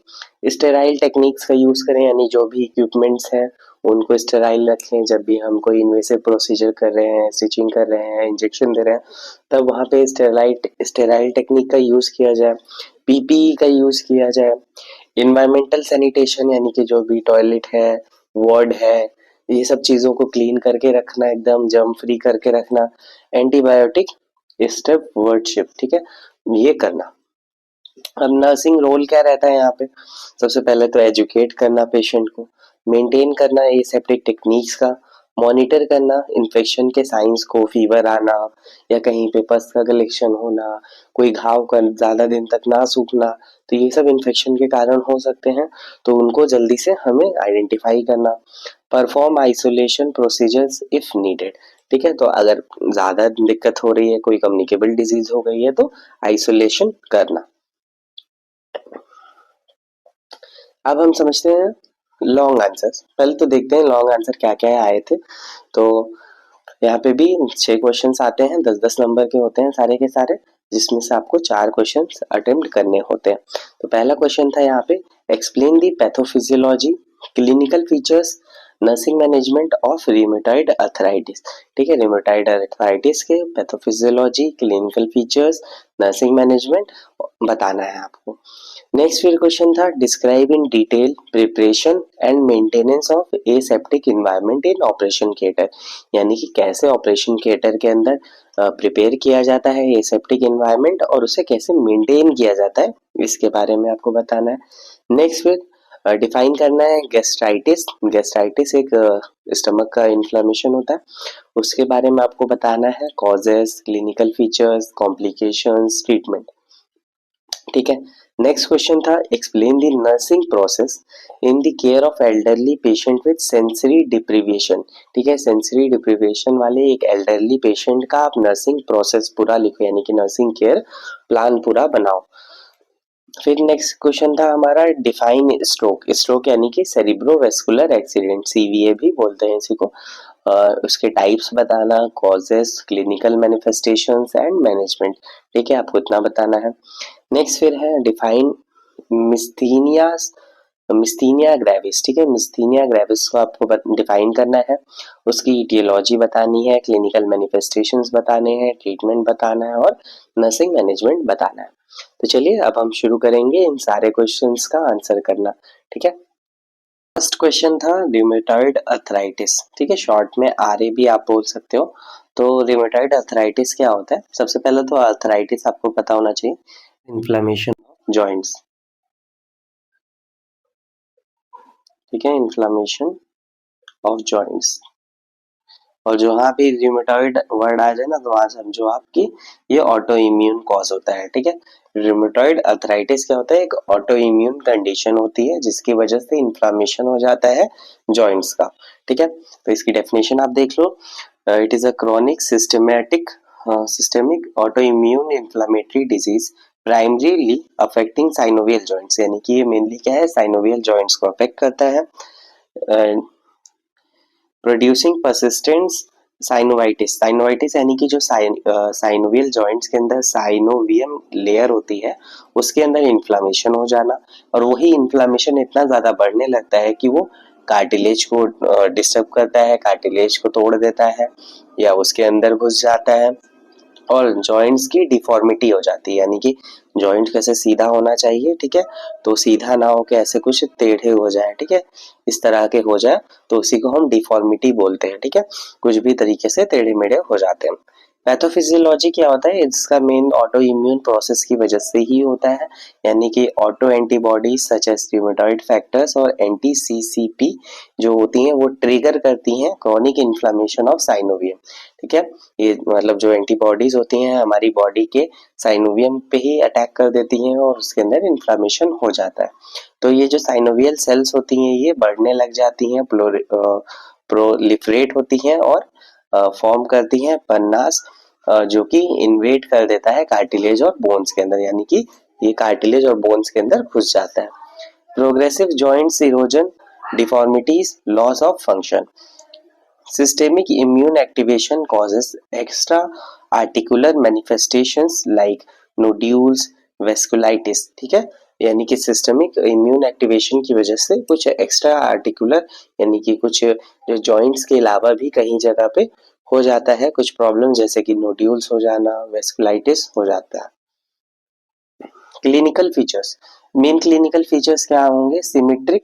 स्टेराइल टेक्निक्स का यूज करें, यानी जो भी इक्विपमेंट्स हैं उनको स्टेराइल रखें। जब भी हम कोई इन्वेसिव प्रोसीजर कर रहे हैं, स्टिचिंग कर रहे हैं, इंजेक्शन दे रहे हैं, तब वहाँ पे स्टेराइल टेक्निक का यूज किया जाए, पीपीई का यूज किया जाए। इन्वायरमेंटल सैनिटेशन यानी कि जो भी टॉयलेट है, वार्ड है, ये सब चीजों को क्लीन करके रखना, एकदम जर्म फ्री करके रखना। एंटीबायोटिक स्टेप वर्डशिप, ठीक है, ये करना। अब नर्सिंग रोल क्या रहता है यहाँ पे, सबसे पहले तो एजुकेट करना पेशेंट को, मेंटेन करना एसेप्टिक टेक्निक्स का, मॉनिटर करना इन्फेक्शन के साइंस को, फीवर आना या कहीं पे पस का कलेक्शन होना, कोई घाव का ज्यादा दिन तक ना सूखना, तो ये सब इन्फेक्शन के कारण हो सकते हैं, तो उनको जल्दी से हमें आइडेंटिफाई करना। Perform isolation procedures if needed, ठीक है, तो अगर ज्यादा दिक्कत हो रही है, कोई कम्युनिकेबल डिजीज हो गई है तो आइसोलेशन करना। अब हम समझते हैं लॉन्ग आंसर्स। पहले तो देखते हैं लॉन्ग आंसर क्या क्या आए थे। तो यहाँ पे भी 6 क्वेश्चंस आते हैं, 10-10 नंबर के होते हैं सारे के सारे, जिसमें से आपको 4 क्वेश्चंस अटेम्प्ट करने होते हैं। तो पहला क्वेश्चन था यहाँ पे, explain the pathophysiology, clinical features, nursing management of rheumatoid arthritis, ठीक है, रिमेटॉइड अर्थराइटिस के pathophysiology, clinical features, nursing management बताना है आपको। नेक्स्ट फिर क्वेश्चन था, describe in detail preparation and maintenance of aseptic environment in operation theatre, यानी कि कैसे ऑपरेशन थिएटर के अंदर प्रिपेयर किया जाता है एसेप्टिक एनवायरनमेंट और उसे कैसे मेंटेन किया जाता है, इसके बारे में आपको बताना है। नेक्स्ट फिर डिफाइन करना है गैस्ट्राइटिस। गैस्ट्राइटिस एक स्टमक का इन्फ्लेमेशन होता है, उसके बारे में आपको बताना है, causes, clinical features, complications, treatment, ठीक है। नेक्स्ट क्वेश्चन था, explain the nursing process in the care of elderly patient with sensory deprivation, ठीक है, सेंसरी डिप्रीविएशन वाले एक एल्डरली पेशेंट का आप नर्सिंग प्रोसेस पूरा लिखो, यानी कि नर्सिंग केयर प्लान पूरा बनाओ। फिर नेक्स्ट क्वेश्चन था हमारा डिफाइन स्ट्रोक। स्ट्रोक यानी कि सेरिब्रोवेस्कुलर एक्सीडेंट, सीवीए भी बोलते हैं इसी को। उसके टाइप्स बताना, causes, clinical manifestations and management. ठीक है, आपको इतना बताना है। नेक्स्ट फिर है डिफाइन मिस्थीनिया, मिस्थीनिया ग्रेविस। ठीक है, मिस्थीनिया ग्रेविस को आपको डिफाइन करना है, उसकी इटियोलॉजी बतानी है, क्लिनिकल मैनिफेस्टेशंस बताने हैं, ट्रीटमेंट बताना है और नर्सिंग मैनेजमेंट बताना है। तो चलिए अब हम शुरू करेंगे इन सारे क्वेश्चंस का आंसर करना। ठीक है, फर्स्ट क्वेश्चन था रिमेटॉइड अर्थराइटिस। ठीक है, शॉर्ट में आरए भी आप बोल सकते हो। तो रिमेटॉइड अर्थराइटिस क्या होता है? सबसे पहले तो अर्थराइटिस आपको पता होना चाहिए, इन्फ्लेमेशन ऑफ जॉइंट्स। ठीक है, इन्फ्लेमेशन ऑफ जॉइंट्स। और जहाँ भी रिमेटॉइड वर्ड आ जाए ना तो वहां समझो आपकी ये ऑटो इम्यून कॉज होता है। ठीक है, रिमेटॉइड अर्थराइटिस क्या होता है? एक ऑटो इम्यून कंडीशन होती है जिसकी वजह से इन्फ्लामेशन हो जाता है जॉइंट्स का। ठीक है, तो इसकी डेफिनेशन आप देख लो। It is a chronic systemic autoimmune inflammatory disease primarily affecting synovial joints, यानी कि ये मेनली क्या है, साइनोवियल जॉइंट्स को अफेक्ट करता है। Producing persistent synovitis. साइनोवाइटिस यानी कि जो साइनोवियल जॉइंट्स के अंदर साइनोवियम लेयर होती है उसके अंदर इन्फ्लामेशन हो जाना, और वही इन्फ्लामेशन इतना ज्यादा बढ़ने लगता है कि वो कार्टिलेज को डिस्टर्ब करता है, कार्टिलेज को तोड़ देता है या उसके अंदर घुस जाता है और जॉइंट्स की डिफॉर्मिटी हो जाती है। यानी कि जॉइंट कैसे सीधा होना चाहिए, ठीक है, तो सीधा ना हो के ऐसे कुछ टेढ़े हो जाए, ठीक है, इस तरह के हो जाए तो उसी को हम डिफॉर्मिटी बोलते हैं। ठीक है, कुछ भी तरीके से टेढ़े मेढ़े हो जाते हैं। पैथोफिजियोलॉजी क्या होता है? इसका मेन ऑटो इम्यून प्रोसेस की वजह से ही होता है, यानी कि auto antibodies such as rheumatoid factors और एंटी सीसीपी जो होती हैं वो ट्रिगर करती हैं क्रॉनिक इन्फ्लेमेशन ऑफ साइनोवियम। ठीक है, ये मतलब जो एंटीबॉडीज होती हैं हमारी बॉडी के साइनोवियम पे ही अटैक कर देती हैं और उसके अंदर इन्फ्लेमेशन हो जाता है। तो ये जो साइनोवियल सेल्स होती हैं ये बढ़ने लग जाती हैं, प्रोलिफरेट होती हैं और फॉर्म करती हैं पन्नास, जो कि इन्वेट कर देता है कार्टिलेज और बोन्स के अंदर, यानी कि ये कार्टिलेज और बोन्स के अंदर घुस जाता है। Progressive joints erosion, deformities, loss of function. Systemic immune activation causes extra articular manifestations like nodules, vasculitis। ठीक है, यानी कि सिस्टमिक इम्यून एक्टिवेशन की वजह से कुछ एक्स्ट्रा आर्टिकुलर यानी कि कुछ जो जॉइंट्स के अलावा भी कहीं जगह पे हो जाता है कुछ प्रॉब्लम, जैसे कि नोड्यूल्स हो जाना, वेस्कुलाइटिस हो जाता है। Clinical features, main clinical features क्या होंगे? सिमेट्रिक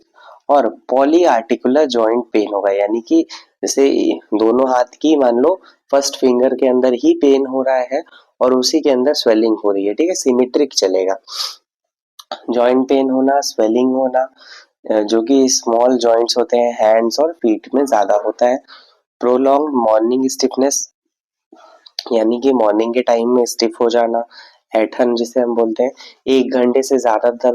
और पॉली आर्टिकुलर जॉइंट पेन होगा, यानी कि जैसे दोनों हाथ की मान लो फर्स्ट फिंगर के अंदर ही पेन हो रहा है और उसी के अंदर स्वेलिंग हो रही है। ठीक है, सिमेट्रिक चलेगा। जॉइंट पेन होना, स्वेलिंग होना, जो कि स्मॉल जॉइंट्स होते हैं हैंड्स और फीट में ज्यादा होता है। प्रोलॉन्ग मॉर्निंग स्टिफनेस, यानी कि मॉर्निंग के टाइम में स्टिफ हो जाना, हैठन जिसे हम बोलते हैं, 1 घंटे से ज्यादा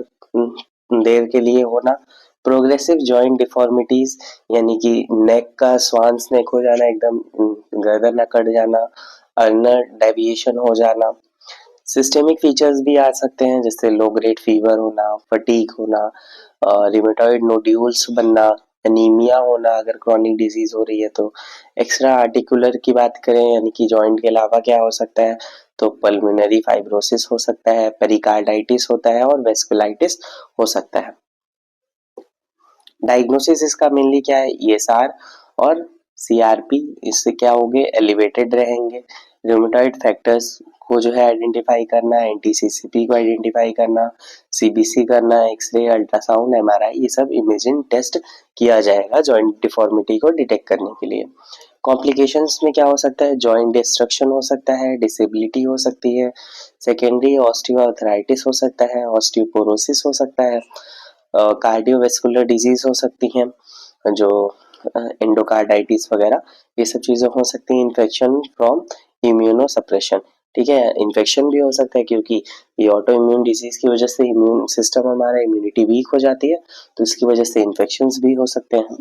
देर के लिए होना। प्रोग्रेसिव जॉइंट डिफॉर्मिटीज, यानी कि नेक का स्वांस नेक हो जाना, एकदम गर्दन अकड़ जाना, अल्नर डेविएशन हो जाना। सिस्टेमिक फीचर्स भी आ सकते हैं जैसे लो ग्रेड फीवर होना, फटीग होना, रिमेटॉइड नोड्यूल्स बनना, एनीमिया होना अगर क्रॉनिक डिजीज हो रही है तो। एक्स्ट्रा आर्टिकुलर की बात करें यानी कि जॉइंट के अलावा क्या हो सकता है, तो पल्मोनरी फाइब्रोसिस हो सकता है, पेरिकार्डाइटिस होता है और वेस्कुलाइटिस हो सकता है। डायग्नोसिस इसका मेनली क्या है? ईएसआर और सीआरपी, इससे क्या होंगे? एलिवेटेड रहेंगे। रूमेटॉइड फैक्टर्स को जो है आइडेंटिफाई करना, एंटीसीसीपी को आइडेंटिफाई करना, सीबीसी करना, एक्सरे, अल्ट्रासाउंड, एमआरआई, ये सब इमेजिंग टेस्ट किया जाएगा जॉइंट डिफॉर्मिटी को डिटेक्ट करने के लिए। कॉम्प्लिकेशंस में क्या हो सकता है? जॉइंट डिस्ट्रक्शन हो सकता है, डिसेबिलिटी हो सकती है, सेकेंडरी ऑस्टियोआर्थराइटिस हो सकता है, ऑस्टियोपोरोसिस हो सकता है, कार्डियोवेस्कुलर डिजीज हो सकती हैं जो एंडोकार्डाइटिस वगैरह, ये सब चीजें हो सकती हैं। इन्फेक्शन फ्रॉम इम्यूनो सप्रेशन, ठीक है, इन्फेक्शन भी हो सकता है क्योंकि ये ऑटो इम्यून डिजीज की वजह से इम्यून सिस्टम हमारा इम्यूनिटी वीक हो जाती है तो इसकी वजह से इन्फेक्शंस भी हो सकते हैं।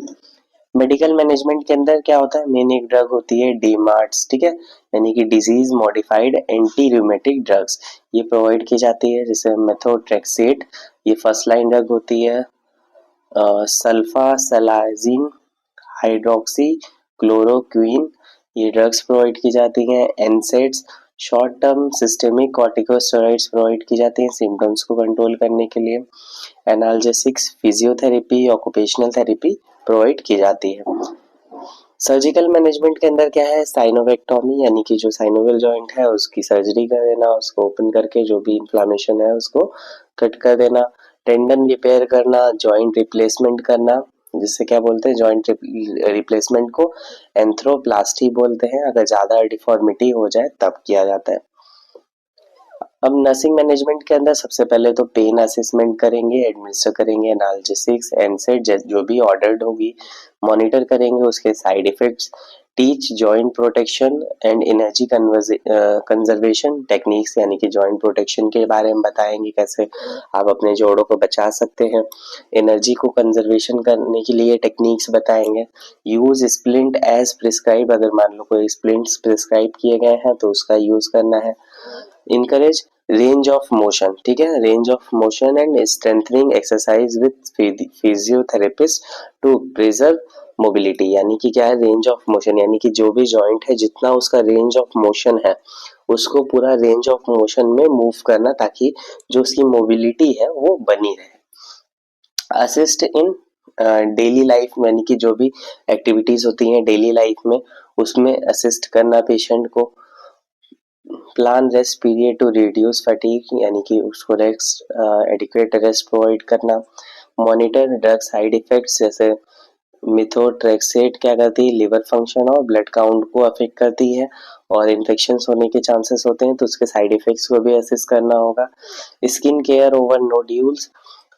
मेडिकल मैनेजमेंट के अंदर क्या होता है, मेन एक ड्रग होती है डीमार्ट्स, ठीक है, यानी कि disease modified anti rheumatic drugs, ये प्रोवाइड की जाती है, जैसे मेथोट्रेक्सेट, ये फर्स्ट लाइन ड्रग होती है, सल्फासलाजिन, हाइड्रोक्सी क्लोरोक्वीन, ये ड्रग्स प्रोवाइड की जाती हैं। NSAIDs, short term systemic corticosteroids provide की जाती हैं सिम्टम्स को कंट्रोल करने के लिए। Analgesics, physiotherapy, occupational therapy provide की जाती है। सर्जिकल मैनेजमेंट के अंदर क्या है, साइनोवेक्टोमी, यानी कि जो साइनोवियल जॉइंट है उसकी सर्जरी कर देना, उसको ओपन करके जो भी इन्फ्लामेशन है उसको कट कर देना। टेंडन रिपेयर करना, जॉइंट रिप्लेसमेंट करना, जिससे क्या बोलते हैं, जॉइंट रिप्लेसमेंट को एंथ्रोप्लास्टी बोलते हैं, अगर ज्यादा डिफॉर्मिटी हो जाए तब किया जाता है। अब नर्सिंग मैनेजमेंट के अंदर सबसे पहले तो पेन असेसमेंट करेंगे, एडमिनिस्टर करेंगे एनाल्जेसिक्स, एनसेड जो भी ऑर्डर्ड होगी, मॉनिटर करेंगे उसके side effects, teach joint protection and energy conservation techniques, यानी कि जॉइंट प्रोटेक्शन के बारे में बताएंगे कैसे आप अपने जोड़ों को बचा सकते हैं, एनर्जी को कंजर्वेशन करने के लिए टेक्निक्स बताएंगे, यूज स्प्लिंट एज प्रिस्क्राइब, अगर मान लो कोई स्प्लिंट्स प्रिस्क्राइब किए गए हैं तो उसका यूज करना है, इनकरेज रेंज ऑफ मोशन, ठीक है, range of motion and strengthening exercise with physiotherapist to preserve mobility, यानी कि क्या है, रेंज ऑफ मोशन, यानी कि जो भी जॉइंट है जितना उसका रेंज ऑफ मोशन है उसको पूरा रेंज ऑफ मोशन में मूव करना, ताकि जो उसकी मोबिलिटी है वो बनी रहे। असिस्ट इन डेली लाइफ, यानी कि जो भी एक्टिविटीज होती हैं डेली लाइफ में उसमें असिस्ट करना पेशेंट को। Plan rest period to reduce fatigue, यानी कि उसको रेस्ट एडिक्वेट रेस्ट प्रोवाइड करना। मॉनिटर ड्रग साइड इफेक्ट्स, जैसे मिथोट्रेक्सेट क्या करती है, लिवर फंक्शन और ब्लड काउंट को अफेक्ट करती है और इन्फेक्शन होने के चांसेस होते हैं, तो उसके साइड इफेक्ट्स को भी असेस करना होगा। Skin care over nodules,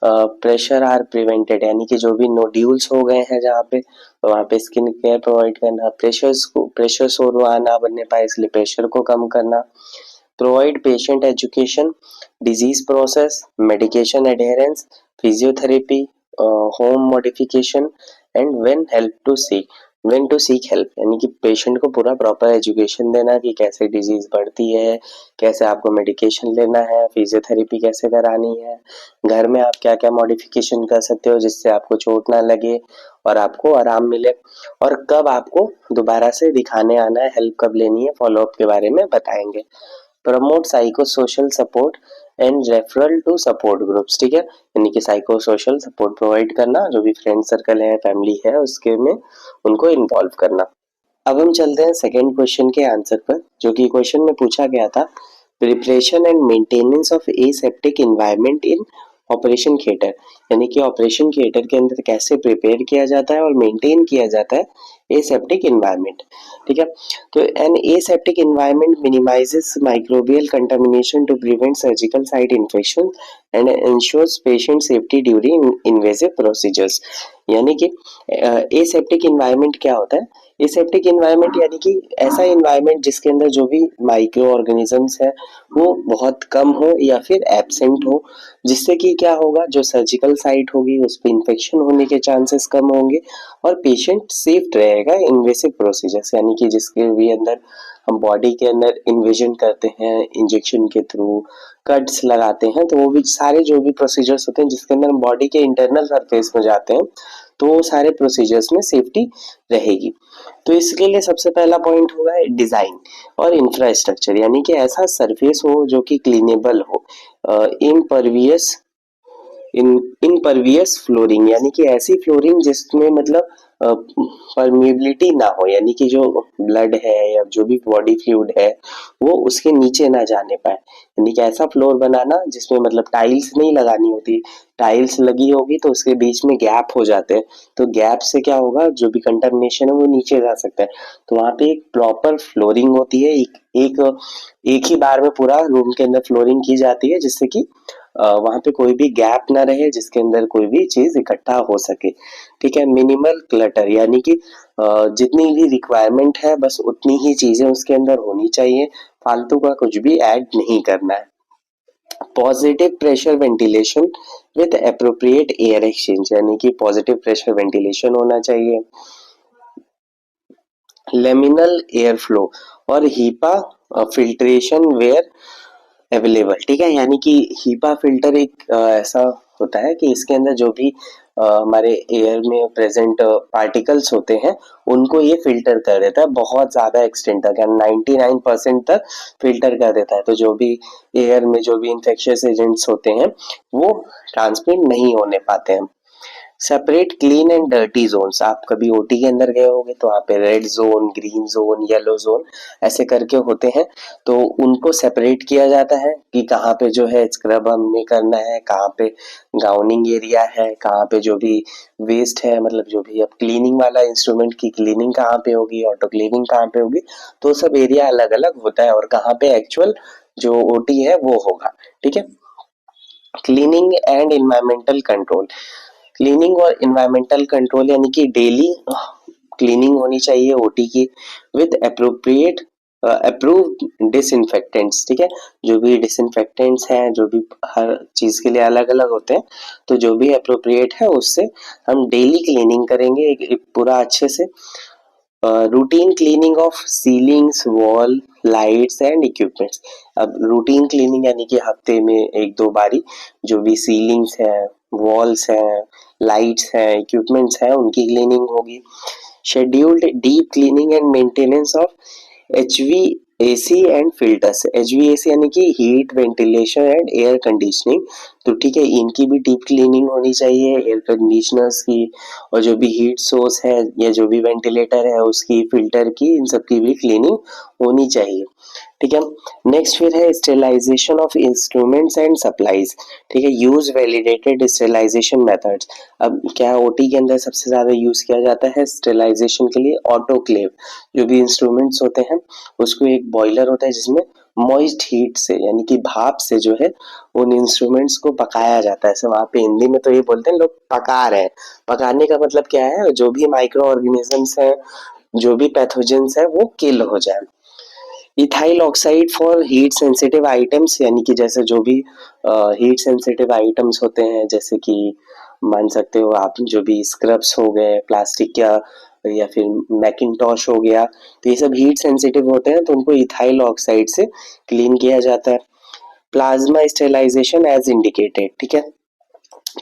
pressure are prevented, यानी कि जो भी नोड्यूल्स हो गए हैं जहाँ पे, वहाँ पे स्किन केयर प्रोवाइड करना। प्रेशर सोर वहाँ ना बनने पाए इसलिए प्रेशर को कम करना। Provide patient education, disease process, medication adherence, physiotherapy, home modification and when to seek help, यानी कि पेशेंट को पूरा प्रॉपर एजुकेशन देना कि कैसे डिजीज बढ़ती है, कैसे आपको मेडिकेशन लेना है, फिजियोथेरेपी कैसे करानी है, घर में आप क्या क्या मॉडिफिकेशन कर सकते हो जिससे आपको चोट ना लगे और आपको आराम मिले, और कब आपको दोबारा से दिखाने आना है, हेल्प कब लेनी है, फॉलोअप के बारे में बताएंगे। Promote psycho social support and referral to support groups, ठीक है, यानी कि साइको सोशल सपोर्ट प्रोवाइड करना, जो भी फ्रेंड सर्कल है, फैमिली है, उसके में उनको इन्वॉल्व करना। अब हम चलते हैं सेकेंड क्वेश्चन के आंसर पर, जो कि क्वेश्चन में पूछा गया था, preparation and maintenance of aseptic environment in operation theatre, यानी कि ऑपरेशन थिएटर के अंदर कैसे प्रिपेयर किया जाता है और मेंटेन किया जाता है एसेप्टिक एनवायरनमेंट, ठीक है। तो an aseptic environment minimises microbial contamination to prevent surgical site infection and ensures patient safety during invasive procedures, यानी कि एसेप्टिक एनवायरनमेंट क्या होता है, एसेप्टिक एनवायरनमेंट यानी कि ऐसा एनवायरनमेंट जिसके अंदर जो भी माइक्रो ऑर्गेनिजम्स है वो बहुत कम हो या फिर एब्सेंट हो, जिससे कि क्या होगा, जो सर्जिकल साइट होगी उस पर इंफेक्शन होने के चांसेस कम होंगे और पेशेंट सेफ रहेगा इन्वेसिव प्रोसीजर्स, यानी कि जिसके भी अंदर हम बॉडी के अंदर इन्वेजन करते हैं इंजेक्शन के थ्रू, कट्स लगाते हैं, तो वो भी सारे जो भी प्रोसीजर्स होते हैं जिसके अंदर हम बॉडी के इंटरनल सरफेस में जाते हैं, तो वो सारे प्रोसीजर्स में सेफ्टी रहेगी। तो इसके लिए सबसे पहला पॉइंट होगा डिजाइन और इंफ्रास्ट्रक्चर, यानी कि ऐसा सरफेस हो जो कि क्लीनेबल हो, इम्परवियस इनपरवियस फ्लोरिंग, यानी कि ऐसी फ्लोरिंग जिसमें मतलब परमिबिलिटी ना हो, यानी कि जो ब्लड है या जो भी बॉडी फ्लूइड है वो उसके नीचे ना जाने पाए, यानी कि ऐसा फ्लोर बनाना जिसमें मतलब टाइल्स नहीं लगानी होती, टाइल्स लगी होगी तो उसके बीच में गैप हो जाते हैं, तो गैप से क्या होगा, जो भी कंटामिनेशन है वो नीचे जा सकता है, तो वहाँ पे एक प्रॉपर फ्लोरिंग होती है, एक ही बार में पूरा रूम के अंदर फ्लोरिंग की जाती है, जिससे कि वहां पे कोई भी गैप ना रहे जिसके अंदर कोई भी चीज इकट्ठा हो सके, ठीक है। मिनिमल क्लटर, यानी कि जितनी भी रिक्वायरमेंट है बस उतनी ही चीजें उसके अंदर होनी चाहिए, फालतू का कुछ भी ऐड नहीं करना है। Positive pressure ventilation with appropriate air exchange, यानी कि पॉजिटिव प्रेशर वेंटिलेशन होना चाहिए। लेमिनल एयर फ्लो और हीपा फिल्ट्रेशन वेयर अवेलेबल। ठीक है, यानी कि हीपा फिल्टर एक ऐसा होता है कि इसके अंदर जो भी हमारे एयर में प्रेजेंट पार्टिकल्स होते हैं उनको ये फिल्टर कर देता है बहुत ज्यादा एक्सटेंट तक, यानी 99% तक फिल्टर कर देता है। तो जो भी एयर में जो भी इंफेक्शियस एजेंट्स होते हैं वो ट्रांसमिट नहीं होने पाते हैं। Separate clean and dirty zones, आप कभी ओटी के अंदर गए होंगे तो वहाँ पे red zone, green zone, yellow zone ऐसे करके होते हैं। तो उनको सेपरेट किया जाता है कि कहाँ पे जो है स्क्रब हमें करना है, कहाँ पे गाउनिंग एरिया है, कहाँ पे जो भी वेस्ट है, मतलब जो भी अब क्लीनिंग वाला इंस्ट्रूमेंट की क्लीनिंग कहाँ पे होगी, ऑटो क्लीनिंग कहाँ पे होगी, तो सब एरिया अलग अलग होता है और कहाँ पे एक्चुअल जो ओटी है वो होगा। ठीक है। Cleaning and environmental control, cleaning और इन्वायरमेंटल कंट्रोल यानी कि डेली क्लीनिंग होनी चाहिए ओटी की विद अप्रोप्रिएट अप्रूव्ड डिसइंफेक्टेंट्स। ठीक है, जो भी डिसइंफेक्टेंट्स हैं, जो भी हर चीज के लिए अलग अलग होते हैं, तो जो भी अप्रोप्रिएट है उससे हम डेली क्लीनिंग करेंगे एक पूरा अच्छे से। Routine cleaning of ceilings, wall, lights and equipments. अब रूटीन क्लीनिंग यानी कि हफ्ते में एक दो बारी जो भी सीलिंग्स है, वॉल्स हैं, लाइट्स हैं, इक्विपमेंट्स हैं, उनकी क्लीनिंग होगी। Scheduled deep cleaning and maintenance of HVAC and filters. HVAC यानी कि heat ventilation and air conditioning. तो ठीक है, इनकी भी डीप क्लीनिंग होनी चाहिए, एयर कंडीशनर्स की, और जो भी हीट सोर्स है या जो भी वेंटिलेटर है उसकी, फिल्टर की, इन सब की भी क्लीनिंग होनी चाहिए। ठीक है। नेक्स्ट फिर है sterilisation of instruments and supplies. ठीक है, यूज वैलिडेटेड स्टेरिलाइजेशन मेथड्स। अब क्या है, ओटी के अंदर सबसे ज्यादा यूज किया जाता है स्टेरिलाइजेशन के लिए ऑटोक्लेव। जो भी इंस्ट्रूमेंट्स होते हैं उसको एक बॉयलर होता है जिसमें मॉइस्ट हीट से यानी कि भाप से जो है उन इंस्ट्रूमेंट्स को पकाया जाता है। ऐसे वहां पे हिंदी में तो ये बोलते हैं लोग पका रहे हैं। पकाने का मतलब क्या है, जो भी माइक्रो ऑर्गेनिजम्स है, जो भी पैथोजेंस है वो किल हो जाए। Ethyl oxide for heat sensitive items, यानी कि जैसे जो भी हीट सेंसिटिव आइटम्स होते हैं, जैसे कि मान सकते हो आप जो भी स्क्रब्स हो गए प्लास्टिक का, या फिर मैकिंटॉश हो गया, तो ये सब हीट सेंसिटिव होते हैं तो उनको इथाइल ऑक्साइड से क्लीन किया जाता है। Plasma sterilisation as indicated. ठीक है,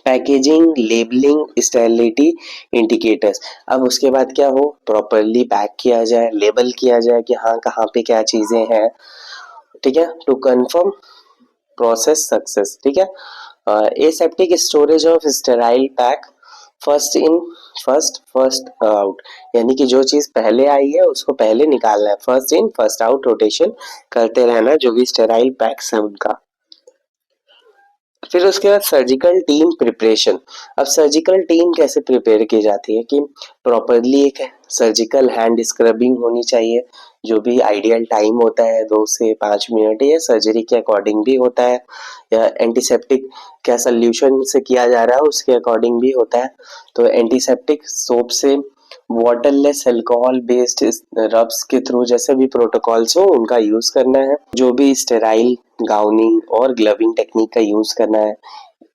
पैकेजिंग, लेबलिंग, स्टेरिलिटी इंडिकेटर्स। अब उसके बाद क्या हो, प्रॉपरली पैक किया जाए, लेबल किया जाए कि हाँ कहाँ पे क्या चीजें हैं। ठीक है, टू कंफर्म प्रोसेस सक्सेस। ठीक है, aseptic storage of sterile pack, first in first out, यानी कि जो चीज पहले आई है उसको पहले निकालना है, first in first out rotation करते रहना जो भी स्टेराइल पैक्स है उनका। फिर उसके बाद सर्जिकल टीम प्रिपरेशन। अब सर्जिकल टीम कैसे प्रिपेयर की जाती है कि प्रॉपरली एक सर्जिकल हैंड स्क्रबिंग होनी चाहिए। जो भी आइडियल टाइम होता है 2 से 5 मिनट, या सर्जरी के अकॉर्डिंग भी होता है, या एंटीसेप्टिक क्या सोल्यूशन से किया जा रहा है उसके अकॉर्डिंग भी होता है। तो एंटीसेप्टिक सोप से, वाटरलेस अल्कोहल बेस्ड रब्स के थ्रू, जैसे भी प्रोटोकॉल्स हो उनका यूज करना है। जो भी स्टेराइल गाउनिंग और ग्लविंग टेक्निक का यूज करना है,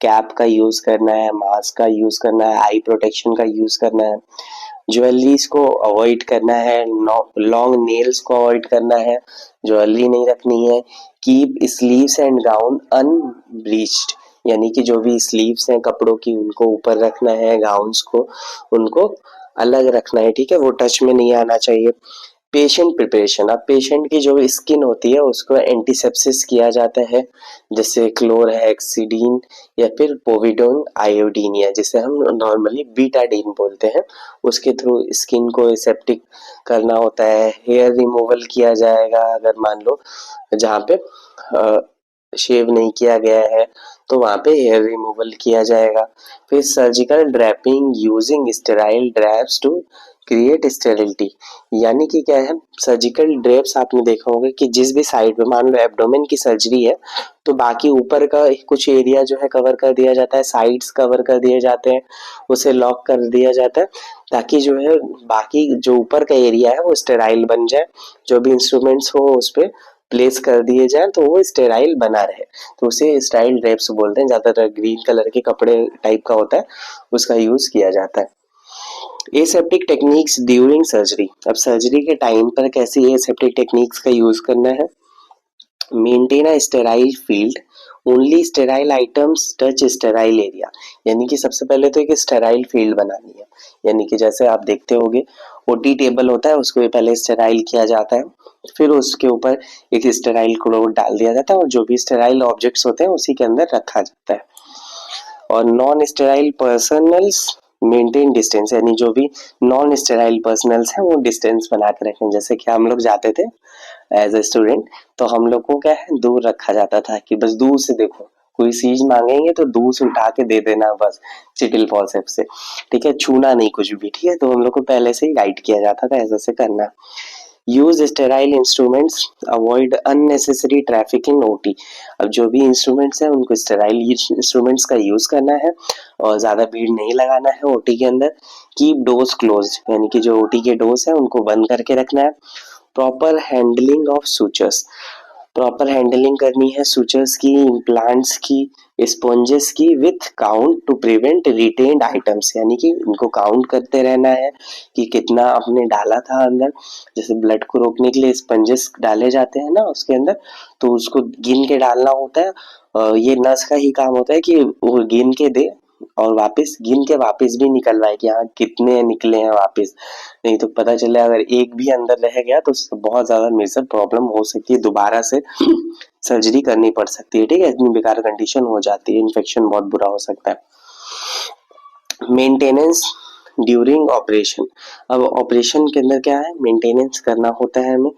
कैप का यूज करना है, मास्क का यूज करना है, आई प्रोटेक्शन का यूज करना है, ज्वेलरीज को अवॉइड करना है, लॉन्ग नेल्स को अवॉइड करना है, ज्वेलरी नहीं रखनी है। कीप स्लीव्स एंड गाउन अनब्लीच्ड, यानी कि जो भी स्लीव्स हैं कपड़ों की उनको ऊपर रखना है, गाउन्स को उनको अलग रखना है। ठीक है, वो टच में नहीं आना चाहिए। पेशेंट प्रिपरेशन, अब पेशेंट की जो स्किन होती है उसको एंटीसेप्सिस किया जाता है, जैसे क्लोरहेक्सिडीन या फिर पोविडोन आयोडीन, या जिसे हम नॉर्मली बीटाडीन बोलते हैं, उसके थ्रू स्किन को एसेप्टिक करना होता है। हेयर रिमूवल किया जाएगा अगर मान लो जहाँ पे शेव नहीं किया गया है तो वहाँ पे हेयर रिमूवल किया जाएगा। फिर surgical draping using sterile drapes to create sterility, यानी कि क्या है, सर्जिकल ड्रेप्स आपने देखा होगा कि जिस भी साइड पे मान लो एब्डोमेन की सर्जरी है तो बाकी ऊपर का कुछ एरिया जो है कवर कर दिया जाता है, साइड्स कवर कर दिए जाते हैं, उसे लॉक कर दिया जाता है ताकि जो है बाकी जो ऊपर का एरिया है वो स्टेराइल बन जाए। जो भी इंस्ट्रूमेंट्स हो उस पे प्लेस कर दिए जाए तो वो स्टेराइल बना रहे, तो उसे स्टाइल ड्रेप्स बोलते हैं। ज्यादातर ग्रीन कलर के कपड़े टाइप का होता है, उसका यूज किया जाता है। Aseptic techniques during surgery. अब सर्जरी के टाइम पर कैसी एसेप्टिक टेक्निक्स का यूज करना है। Maintain a sterile field, only sterile items touch sterile area, यानी कि सबसे पहले तो एक स्टेराइल फील्ड बनानी है। यानी कि जैसे आप देखते होंगे ओटी टेबल होता है, उसको पहले स्टेराइल किया जाता है, फिर उसके ऊपर एक स्टेराइल क्लोथ डाल दिया जाता है और जो भी स्टेराइल ऑब्जेक्ट्स होते हैं उसी के अंदर रखा जाता है। और non sterile personnels maintain distance, यानी जो भी नॉन स्टेराइल पर्सनल्स हैं वो डिस्टेंस बना के रखें। जैसे कि हम लोग जाते थे एज ए स्टूडेंट, तो हम लोग को क्या है दूर रखा जाता था कि बस दूर से देखो, कोई चीज मांगेंगे तो दूर से उठा के दे देना बस, चिटिल फॉरसेप्स से, ठीक है, छूना नहीं कुछ भी, ठीक है। तो हम लोग को पहले से ही गाइड किया जाता था ऐसे से करना। Use sterile instruments, avoid unnecessary traffic in OT. अब जो भी इंस्ट्रूमेंट्स हैं उनको स्टेराइल इंस्ट्रूमेंट्स का यूज करना है और ज्यादा भीड़ नहीं लगाना है ओटी के अंदर। कीप डोर्स क्लोज, यानी कि जो ओटी के डोर्स हैं उनको बंद करके रखना है। Proper handling of sutures, proper handling करनी है सूचर्स की, इम्प्लांट्स की, स्पॉन्जेस की with count to prevent retained items, यानी कि इनको काउंट करते रहना है कि कितना आपने डाला था अंदर। जैसे ब्लड को रोकने के लिए स्पंजेस डाले जाते हैं ना उसके अंदर, तो उसको गिन के डालना होता है। ये नस का ही काम होता है कि वो गिन के दे और वापस गिन के वापस भी निकलवाए कि हाँ कितने निकले हैं वापस। नहीं तो पता चले अगर एक भी अंदर रह गया तो बहुत ज्यादा मेजर प्रॉब्लम हो सकती है, दोबारा से सर्जरी करनी पड़ सकती है, ठीक है, इतनी बेकार कंडीशन हो जाती है, इन्फेक्शन बहुत बुरा हो सकता है। मेंटेनेंस ड्यूरिंग ऑपरेशन, अब ऑपरेशन के अंदर क्या है, मेंटेनेंस करना होता है हमें।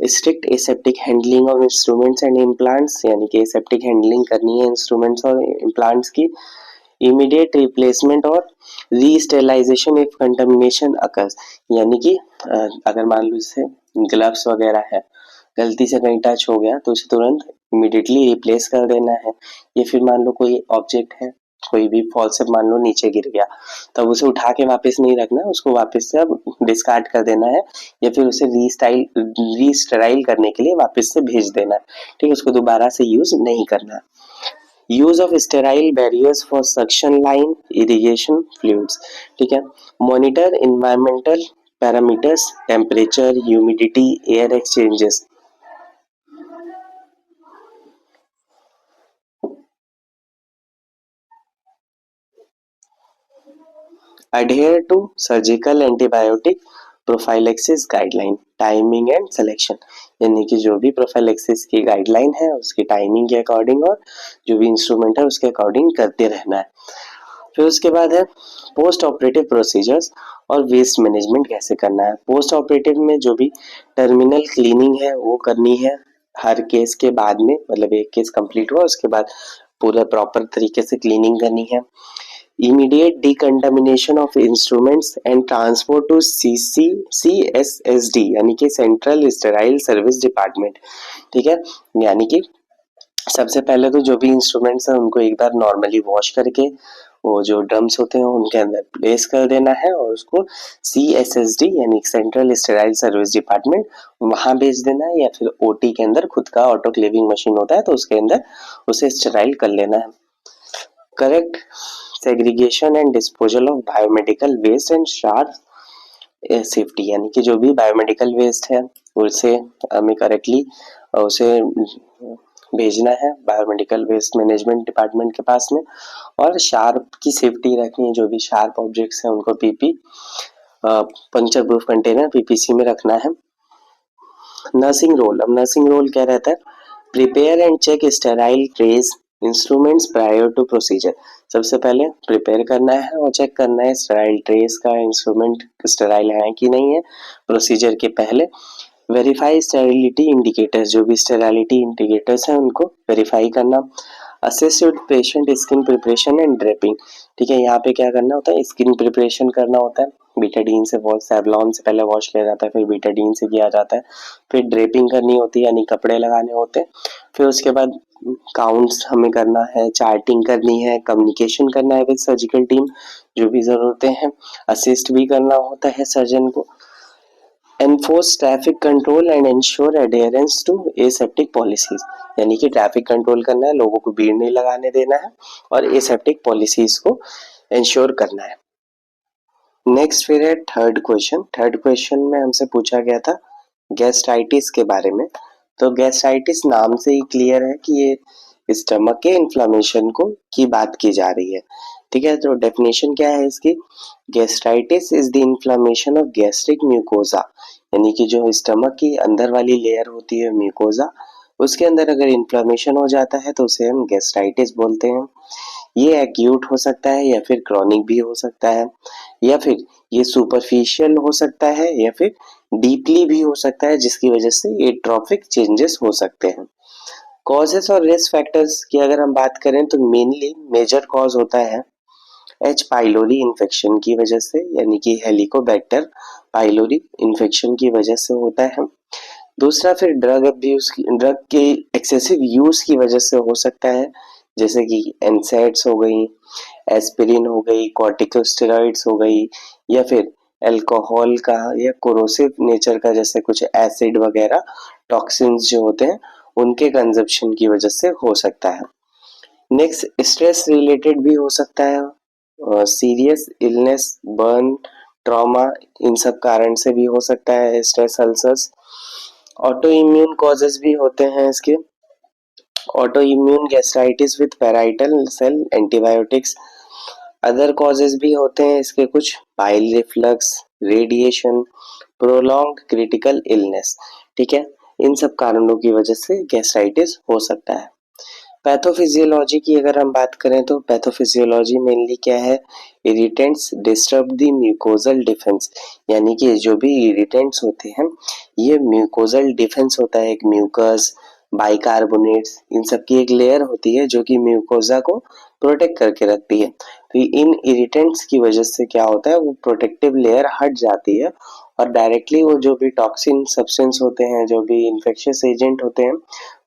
Strict aseptic handling of instruments and implants, यानी कि एसेप्टिक हैंडलिंग करनी है इंस्ट्रूमेंट्स और इम्प्लांट्स की। इमीडिएट रिप्लेसमेंट और रीस्टेलाइजेशन इफ कंटामिनेशन अकर्स, यानी कि अगर मान लो जैसे ग्लव्स वगैरह है, गलती से कहीं टच हो गया तो उसे तुरंत इमीडिएटली रिप्लेस कर देना है। या फिर मान लो कोई ऑब्जेक्ट है, कोई भी फॉल्सेप मान लो नीचे गिर गया, तब उसे उठा के वापस नहीं रखना, उसको वापस से अब डिस्कार्ड कर देना है या फिर उसे रीस्टराइल करने के लिए वापस से भेज देना है, ठीक है, उसको दोबारा से यूज नहीं करना है। Use of sterile barriers for suction line irrigation fluids, ठीक है। Monitor environmental parameters, temperature, humidity, air exchanges. Adhere to surgical antibiotic prophylaxis guideline, timing and selection, यानी कि जो भी प्रोफाइलेक्सिस की गाइडलाइन है उसकी टाइमिंग के अकॉर्डिंग और जो भी इंस्ट्रूमेंट है उसके अकॉर्डिंग करते रहना है। फिर उसके बाद है पोस्ट ऑपरेटिव प्रोसीजर्स और वेस्ट मैनेजमेंट कैसे करना है। पोस्ट ऑपरेटिव में जो भी टर्मिनल क्लीनिंग है वो करनी है हर केस के बाद में, मतलब एक केस कंप्लीट हुआ उसके बाद पूरा प्रॉपर तरीके से क्लीनिंग करनी है। Immediate decontamination of instruments and transport to CSSD, यानी कि सेंट्रल स्टेराइल सर्विस डिपार्टमेंट, ठीक है। यानी कि सबसे पहले तो जो भी इंस्ट्रूमेंट्स हैं उनको एक बार नॉर्मली वॉश करके वो जो ड्रम्स होते हैं उनके अंदर प्लेस कर देना है और उसको CSSD यानी सेंट्रल स्टेराइल सर्विस डिपार्टमेंट वहां भेज देना है, या फिर ओटी के अंदर खुद का ऑटोक्लेविंग मशीन होता है तो उसके अंदर उसे स्टेराइल कर लेना है। Correct segregation and disposal of biomedical waste and sharp safety, यानी कि जो भी बायोमेडिकल वेस्ट है उसे हमें करेक्टली उसे भेजना है बायोमेडिकल वेस्ट मैनेजमेंट डिपार्टमेंट के पास में। और शार्प की सेफ्टी रखनी है, जो भी शार्प ऑब्जेक्ट्स हैं उनको PP puncture proof container PPC में रखना है। नर्सिंग रोल, अब नर्सिंग रोल क्या रहता है, prepare and check sterile trays instruments prior to procedure, सबसे पहले प्रिपेयर करना है और चेक करना है स्टेराइल ट्रेस का इंस्ट्रूमेंट स्टेराइल है कि नहीं है प्रोसीजर के पहले। वेरीफाई स्टेरिलिटी इंडिकेटर्स, जो भी स्टेरिलिटी इंडिकेटर्स हैं उनको वेरीफाई करना। Assist with patient skin preparation and draping, ठीक है, यहाँ पे क्या करना होता है, स्किन प्रिपरेशन करना होता है, बीटाडीन से वॉश, सेवलॉन से पहले वॉश किया जाता है, फिर बीटाडीन से किया जाता है, फिर ड्रेपिंग करनी होती है यानी कपड़े लगाने होते हैं, फिर उसके बाद काउंट्स हमें करना है, चार्टिंग करनी है, कम्युनिकेशन करना है विद सर्जिकल टीम, जो भी जरूरतें हैं, असिस्ट भी करना होता है सर्जन को। Enforce traffic control and ensure adherence to aseptic policies, यानी कि ट्रैफिक कंट्रोल करना है, लोगों को भीड़ नहीं लगाने देना है और एसेप्टिक पॉलिसीज को इंश्योर करना है। नेक्स्ट फिर है थर्ड क्वेश्चन। थर्ड क्वेश्चन में हमसे पूछा गया था गैस्ट्राइटिस के बारे में। तो गैस्ट्राइटिस नाम से ही क्लियर है कि ये स्टमक के इन्फ्लामेशन को की बात की जा रही है। ठीक है, तो डेफिनेशन क्या है इसकी? Gastritis is the inflammation of gastric mucosa, यानी कि जो स्टमक की अंदर वाली लेयर होती है म्यूकोजा, उसके अंदर अगर इन्फ्लामेशन हो जाता है तो उसे हम गैस्ट्राइटिस बोलते हैं। ये एक्यूट हो सकता है या फिर क्रॉनिक भी हो सकता है, या फिर ये सुपरफिशियल हो सकता है या फिर डीपली भी हो सकता है, जिसकी वजह से एट्रोफिक चेंजेस हो सकते हैं। कॉजेस और रिस्क फैक्टर्स की अगर हम बात करें तो मेनली मेजर कॉज होता है एच पाइलोरी इन्फेक्शन की वजह से, यानी कि हेलिकोबैक्टर पाइलोरी इन्फेक्शन की वजह से होता है। दूसरा फिर ड्रग के एक्सेसिव यूज की वजह से हो सकता है, जैसे कि एनसैड्स हो गई, एस्पिरिन हो गई, कॉर्टिकोस्टेरॉइड्स हो गई, या फिर अल्कोहल का या कोरोसिव नेचर का जैसे कुछ एसिड वगैरह टॉक्सिन्स जो होते हैं उनके कंजप्शन की वजह से हो सकता है। नेक्स्ट स्ट्रेस रिलेटेड भी हो सकता है, सीरियस इलनेस, बर्न, ट्रॉमा, इन सब कारण से भी हो सकता है stress ulcers. Auto immune causes भी होते हैं इसके, auto immune gastritis with parietal cell antibiotics. Other causes भी होते हैं इसके कुछ, bile reflux, radiation, prolonged critical illness. ठीक है, इन सब कारणों की वजह से गैस्ट्राइटिस हो सकता है। पैथोफिजियोलॉजी की अगर हम बात करें तो पैथोफिजियोलॉजी मेनली क्या है? Irritants disturb the mucosal defence, यानी कि जो भी इरिटेंट्स होते हैं ये म्यूकोजल डिफेंस होता है, एक म्यूकस, बाइकार्बोनेट्स, इन सब की एक लेयर होती है जो कि म्यूकोजा को प्रोटेक्ट करके रखती है। तो इन इरिटेंट्स की वजह से क्या होता है, वो प्रोटेक्टिव लेयर हट जाती है और डायरेक्टली वो जो भी टॉक्सिन सब्सटेंस होते हैं, जो भी इन्फेक्शियस एजेंट होते हैं,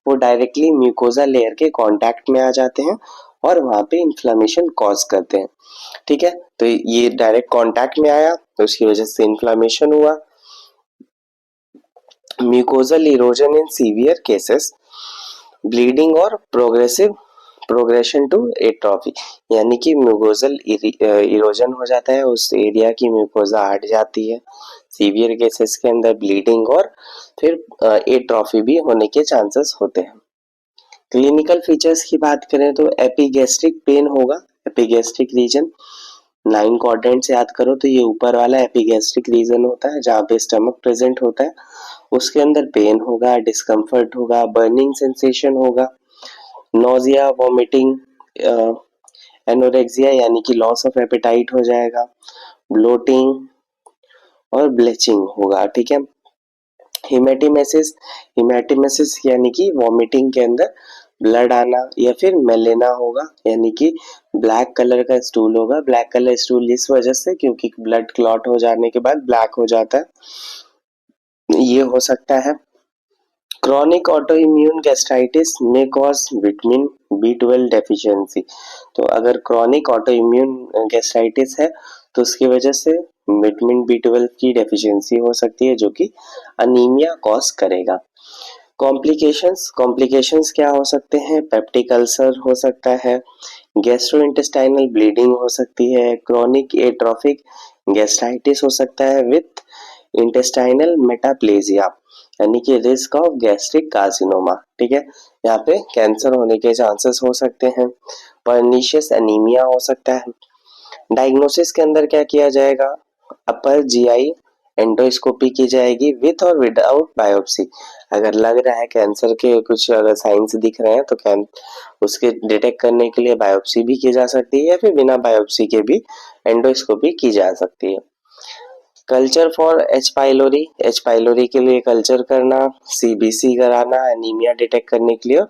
वो डायरेक्टली म्यूकोजा लेयर के कांटेक्ट में आ जाते हैं और वहां पे इन्फ्लामेशन कॉज करते हैं। ठीक है, तो ये डायरेक्ट कांटेक्ट में आया तो उसकी वजह से इन्फ्लामेशन हुआ। Mucosal erosion in severe cases, bleeding और प्रोग्रेशन टू एट्रोफी, यानी कि म्यूकोजल इरोजन हो जाता है, उस एरिया की म्यूकोजा हट जाती है। सीवियर केसेस के अंदर ब्लीडिंग और फिर एट्रोफी भी होने के चांसेस होते हैं। क्लिनिकल फीचर्स की बात करें तो एपिगैस्ट्रिक पेन होगा, एपिगैस्ट्रिक रीजन 9 क्वाड्रेंट याद करो तो ये ऊपर वाला एपिगैस्ट्रिक रीजन होता है जहाँ पे स्टमक प्रेजेंट होता है, उसके अंदर पेन होगा, डिस्कम्फर्ट होगा, बर्निंग सेंसेशन होगा, नोजिया, वॉमिटिंग, एनोरेक्सिया यानी कि लॉस ऑफ एपेटाइट हो जाएगा, ब्लोटिंग और ब्लीचिंग होगा। ठीक है, हिमेटिमेसिस, हिमेटिमेसिस यानी कि वॉमिटिंग के अंदर ब्लड आना, या फिर मेलेना होगा, यानी कि ब्लैक कलर का स्टूल होगा। ब्लैक कलर स्टूल इस वजह से क्योंकि ब्लड क्लॉट हो जाने के बाद ब्लैक हो जाता है, ये हो सकता है। क्रॉनिक ऑटो इम्यून गैस्ट्राइटिस में कॉज विटामिन B12 डेफिशिएंसी, तो अगर क्रॉनिक ऑटो इम्यून गैस्ट्राइटिस है तो उसकी वजह से विटामिन B12 की डेफिशिएंसी हो सकती है जो कि अनीमिया कॉज करेगा। कॉम्प्लिकेशंस क्या हो सकते हैं? पेप्टिक अल्सर हो सकता है, गैस्ट्रोइंटेस्टाइनल ब्लीडिंग हो सकती है, क्रॉनिक एट्रोफिक गैस्ट्राइटिस हो सकता है विथ इंटेस्टाइनल मेटाप्लेजिया, यानी कि रिस्क ऑफ गैस्ट्रिक कार्सिनोमा। ठीक है, यहाँ पे कैंसर होने के चांसेस हो सकते हैं, पर्निशियस एनीमिया हो सकता है। डायग्नोसिस के अंदर क्या किया जाएगा? अपर जीआई एंडोस्कोपी की जाएगी विथ और विदाउट बायोप्सी। अगर लग रहा है कैंसर के कुछ अगर साइंस दिख रहे हैं तो उसके डिटेक्ट करने के लिए बायोप्सी भी की जा सकती है या फिर बिना बायोप्सी के भी एंडोस्कोपी की जा सकती है। Culture for H pylori, H pylori के लिए कल्चर करना, सीबीसी कराना एनीमिया डिटेक्ट करने के लिए,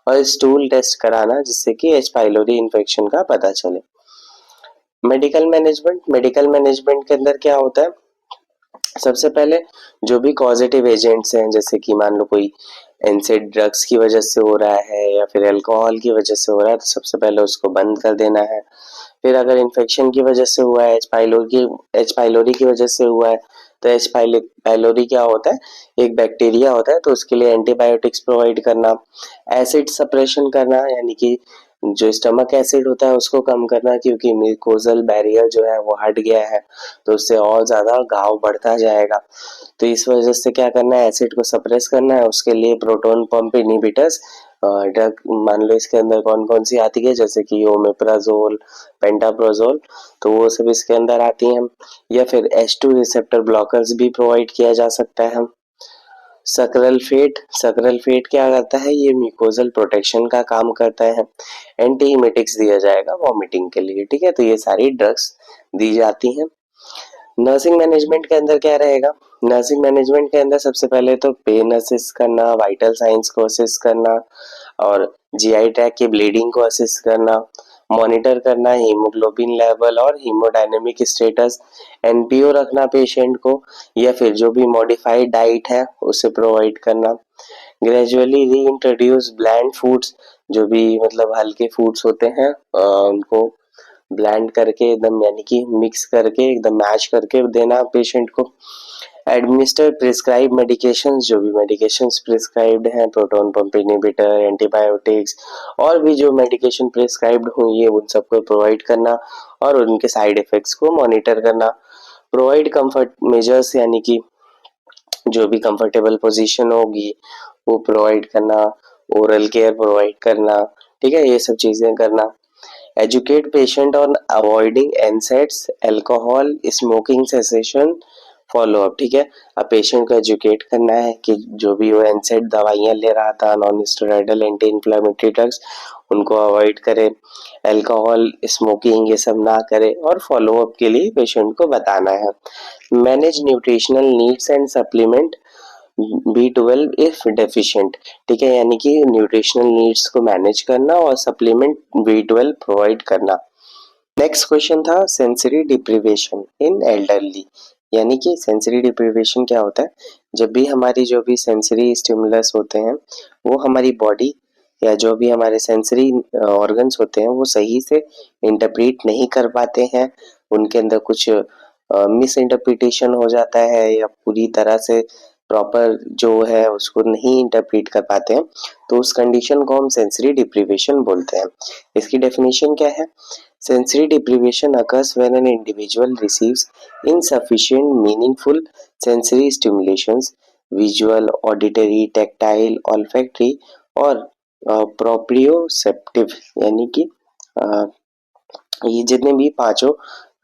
और स्टूल टेस्ट कराना जिससे कि एच पाइलोरी इन्फेक्शन का पता चले। मेडिकल मैनेजमेंट के अंदर क्या होता है? सबसे पहले जो भी कॉजेटिव एजेंट्स हैं, जैसे कि मान लो कोई एनसेड ड्रग्स की वजह से हो रहा है या फिर अल्कोहल की वजह से हो रहा है, तो सबसे पहले उसको बंद कर देना है। फिर अगर इन्फेक्शन की वजह से हुआ है, एच पाइलोरी की वजह से हुआ है, तो एच पाइलोरी क्या होता है? एक बैक्टीरिया होता है, तो उसके लिए एंटीबायोटिक्स प्रोवाइड करना, एसिड सप्रेशन करना, यानी कि जो स्टमक एसिड होता है उसको कम करना, क्योंकि म्यूकोजल बैरियर जो है वो हट गया है तो उससे और ज़्यादा घाव बढ़ता जाएगा। तो इस वजह से क्या करना है, एसिड को सप्रेस करना है। उसके लिए प्रोटोन पंप इनहिबिटर्स ड्रग मान लो इसके अंदर कौन कौन सी आती है, जैसे कि ओमेप्राजोल, पेंटाप्रोजोल, तो वो सब इसके अंदर आती हैं। या फिर H2 रिसेप्टर ब्लॉकर्स भी प्रोवाइड किया जा सकता है। सक्रालफेट क्या करता है, ये म्यूकोजल प्रोटेक्शन का काम करता है। एंटीइमेटिक्स दिया जाएगा वॉमिटिंग के लिए, ठीक है। तो ये सारी ड्रग्स दी जाती हैं। नर्सिंग मैनेजमेंट के अंदर क्या रहेगा, नर्सिंग मैनेजमेंट के अंदर सबसे पहले तो पेन असिस्ट करना, वाइटल साइंस को असिस्ट करना और जीआई ट्रैक की ब्लीडिंग को असिस्ट करना, मॉनिटर करना हीमोग्लोबिन लेवल और हीमोडायनेमिक स्टेटस, एनपीओ रखना पेशेंट को, या फिर जो भी मॉडिफाइड डाइट है उसे प्रोवाइड करना। ग्रेजुअली री इंट्रोड्यूस ब्लैंड फूड्स, जो भी मतलब हल्के फूड्स होते हैं उनको ब्लेंड करके एकदम यानी कि मिक्स करके एकदम मैच करके देना पेशेंट को। एडमिनिस्टर प्रिस्क्राइब मेडिकेशंस, जो भी मेडिकेशंस प्रिस्क्राइब्ड हैं, प्रोटोन पंप इनहिबिटर, एंटीबायोटिक्स और भी जो मेडिकेशन प्रिस्क्राइब्ड हुई है उन सबको प्रोवाइड करना और उनके साइड इफेक्ट्स को मॉनिटर करना। प्रोवाइड कंफर्ट मेजर्स, यानी कि जो भी कंफर्टेबल पोजीशन होगी वो प्रोवाइड करना, ओरल केयर प्रोवाइड करना, ठीक है, ये सब चीजें करना। Educate patient on avoiding एनसेट्स, alcohol, smoking cessation, follow up, ठीक है। अब पेशेंट को एजुकेट करना है कि जो भी वो एनसेट दवाइयां ले रहा था, non steroidal anti inflammatory drugs, उनको अवॉइड करे, अल्कोहल, स्मोकिंग ये सब ना करे और फॉलो अप के लिए पेशेंट को बताना है। Manage nutritional needs and supplement B12 if deficient, ठीक है, यानी कि न्यूट्रिशनल नीड्स को मैनेज करना और सप्लीमेंट B12 प्रोवाइड करना। नेक्स्ट क्वेश्चन था सेंसरी डिप्रीवेशन इन एल्डरली, यानी कि सेंसरी डिप्रीवेशन क्या होता है, जब भी हमारी जो भी सेंसरी स्टिमुलस होते हैं वो हमारी बॉडी या जो भी हमारे सेंसरी ऑर्गन्स होते हैं वो सही से इंटरप्रेट नहीं कर पाते हैं, उनके अंदर कुछ मिस इंटरप्रिटेशन हो जाता है या पूरी तरह से प्रॉपर जो है उसको नहीं इंटरप्रेट कर पाते हैं, तो उस कंडीशन को हम सेंसरी डिप्रीवेशन बोलते हैं। इसकी डेफिनेशन क्या है, sensory deprivation occurs when an individual receives insufficient meaningful sensory stimulations, visual, auditory, tactile, olfactory और proprioceptive, यानी कि ये जितने भी पांचों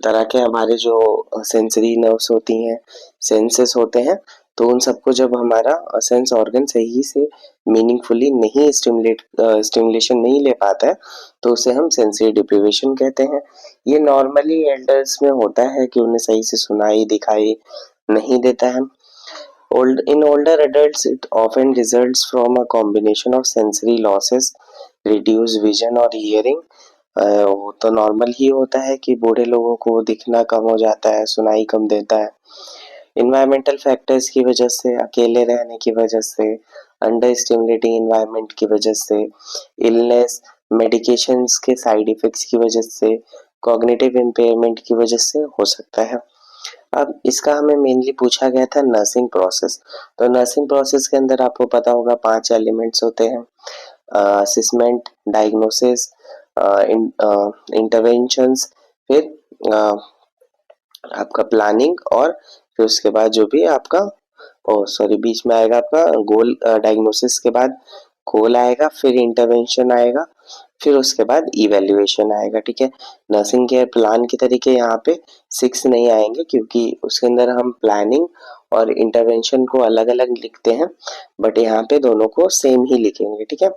तरह के हमारे जो सेंसरी नर्व्स होती हैं, सेंसेस होते हैं, तो उन सबको जब हमारा सेंस ऑर्गन सही से मीनिंगफुली नहीं स्टिमुलेशन नहीं ले पाता है तो उसे हम सेंसरी डिप्रीवेशन कहते हैं। ये नॉर्मली एल्डर्स में होता है कि उन्हें सही से सुनाई दिखाई नहीं देता है। In older adults, it often results from a combination of sensory losses, reduced vision और hearing। वो तो नॉर्मल ही होता है कि बूढ़े लोगों को दिखना कम हो जाता है, सुनाई कम देता है। इन्वायरमेंटल फैक्टर्स की वजह से, अकेले रहने की वजह से, अंडर स्टिमुलेटिंग इन्वायरमेंट की वजह से, इलनेस, मेडिकेशंस के साइड इफेक्ट्स की वजह से, कॉग्निटिव इम्पेयरमेंट की वजह से हो सकता है। अब इसका हमें मेनली पूछा गया था नर्सिंग प्रोसेस। तो नर्सिंग प्रोसेस के अंदर आपको पता होगा 5 एलिमेंट्स होते हैं, असेसमेंट, डायग्नोसिस, इंटरवेंशंस, फिर आपका प्लानिंग और फिर उसके बाद जो भी आपका बीच में आएगा आपका गोल। डायग्नोसिस के बाद गोल आएगा, फिर इंटरवेंशन आएगा, फिर उसके बाद इवैल्यूएशन आएगा, ठीक है। नर्सिंग केयर प्लान के तरीके यहाँ पे 6 नहीं आएंगे क्योंकि उसके अंदर हम प्लानिंग और इंटरवेंशन को अलग अलग लिखते हैं, बट यहाँ पे दोनों को सेम ही लिखेंगे, ठीक है।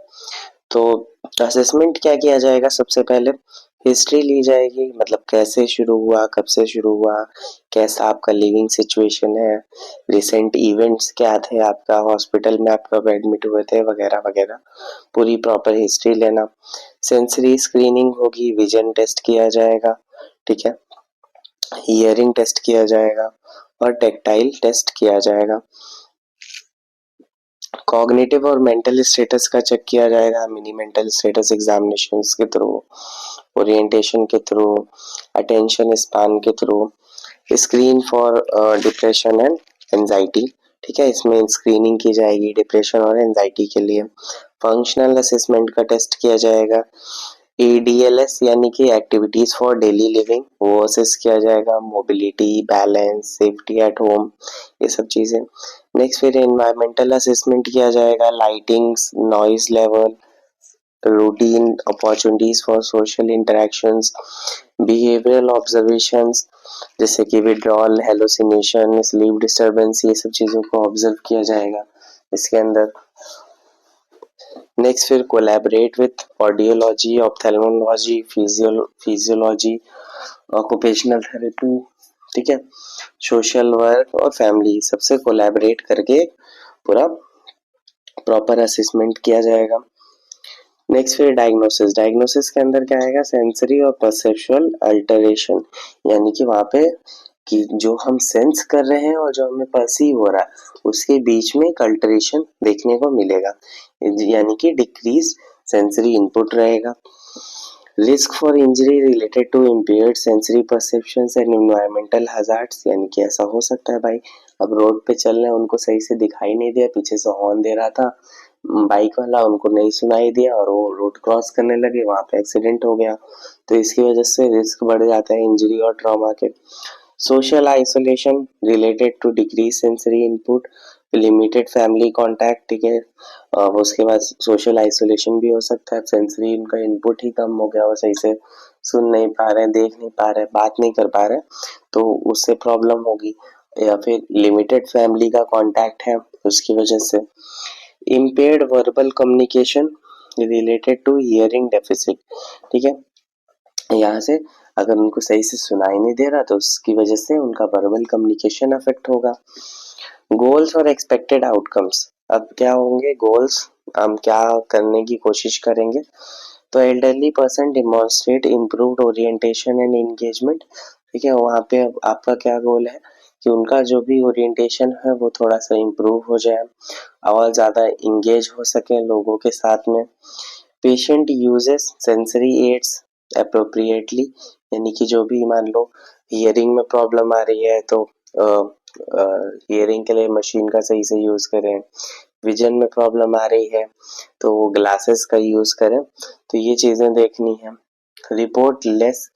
तो असेसमेंट क्या किया जाएगा, सबसे पहले हिस्ट्री ली जाएगी, मतलब कैसे शुरू हुआ, कब से शुरू हुआ, कैसा आपका लिविंग सिचुएशन है, रिसेंट इवेंट्स क्या थे, आपका हॉस्पिटल में आप कब एडमिट हुए थे, वगैरह वगैरह, पूरी प्रॉपर हिस्ट्री लेना। सेंसरी स्क्रीनिंग होगी, विजन टेस्ट किया जाएगा, ठीक है, हियरिंग टेस्ट किया जाएगा और टेक्टाइल टेस्ट किया जाएगा। कॉग्निटिव और मेंटल स्टेटस का चेक किया जाएगा मिनी मेंटल स्टेटस एग्जामिनेशंस के थ्रू, ओरिएंटेशन के थ्रू, अटेंशन स्पैन के through, screen for depression and anxiety, ठीक है, इसमें स्क्रीनिंग की जाएगी डिप्रेशन और एंजाइटी के लिए। फंक्शनल असेसमेंट का टेस्ट किया जाएगा, ADLS यानी कि एक्टिविटीज फॉर डेली लिविंग, वो असेस किया जाएगा। Mobility, balance, safety at home, ये सब चीजें। नेक्स्ट फिर एनवायरमेंटल असेसमेंट किया जाएगा। Lightings, noise level, routine, opportunities for social interactions, behavioural observations जैसे कि विड्रॉल, हेलोसिनेशन, स्लीप डिस्टर्बेंस, ये सब चीजों को ऑब्जर्व किया जाएगा इसके अंदर। नेक्स्ट फिर collaborate with audiology, ophthalmology, physiology, occupational therapy, ठीक है, सोशल वर्क और फैमिली सबसे कोलैबोरेट करके पूरा प्रॉपर असेसमेंट किया जाएगा। नेक्स्ट फिर डायग्नोसिस। डायग्नोसिस के अंदर क्या आएगा? सेंसरी और परसेप्चुअल अल्टरेशन, यानी कि वहाँ पे कि जो हम सेंस कर रहे हैं और जो हमें परसीव हो रहा है उसके बीच में एक अल्टरेशन देखने को मिलेगा, यानी कि डिक्रीज सेंसरी इनपुट रहेगा। Risk for injury related to impaired sensory perceptions and environmental hazards, यानी कि ऐसा हो सकता है भाई अब रोड पे चल रहे हैं, उनको सही से दिखाई नहीं दिया, पीछे से हॉर्न दे रहा था बाइक वाला, उनको नहीं सुनाई दिया और वो रोड क्रॉस करने लगे, वहां पे एक्सीडेंट हो गया। तो इसकी वजह से रिस्क बढ़ जाता है इंजरी और ट्रॉमा के। Social isolation related to decrease sensory input, limited family contact, ठीक है। उसके बाद सोशल आइसोलेशन भी हो सकता है, सेंसरी इनका इनपुट ही कम हो गया, वो सही से सुन नहीं पा रहे, देख नहीं पा रहे, बात नहीं कर पा रहे, तो उससे प्रॉब्लम होगी। या फिर लिमिटेड फैमिली का कांटेक्ट है उसकी वजह से। Impaired verbal communication related to hearing deficit, ठीक है, यहाँ से अगर उनको सही से सुनाई नहीं दे रहा तो उसकी वजह से उनका वर्बल कम्युनिकेशन अफेक्ट होगा। गोल्स और एक्सपेक्टेड आउटकम्स, अब क्या होंगे गोल्स, हम क्या करने की कोशिश करेंगे? तो elderly person demonstrate improved orientation and engagement, ठीक है, वहाँ पे अब आपका क्या गोल है कि उनका जो भी ओरिएंटेशन है वो थोड़ा सा इम्प्रूव हो जाए और ज़्यादा इंगेज हो सके लोगों के साथ में। Patient uses sensory aids appropriately, यानी कि जो भी मान लो हियरिंग में प्रॉब्लम आ रही है तो हियरिंग के लिए मशीन का सही से यूज करें। विजन में प्रॉब्लम आ रही है तो वो ग्लासेस का यूज करें, तो ये चीजें देखनी है। Report less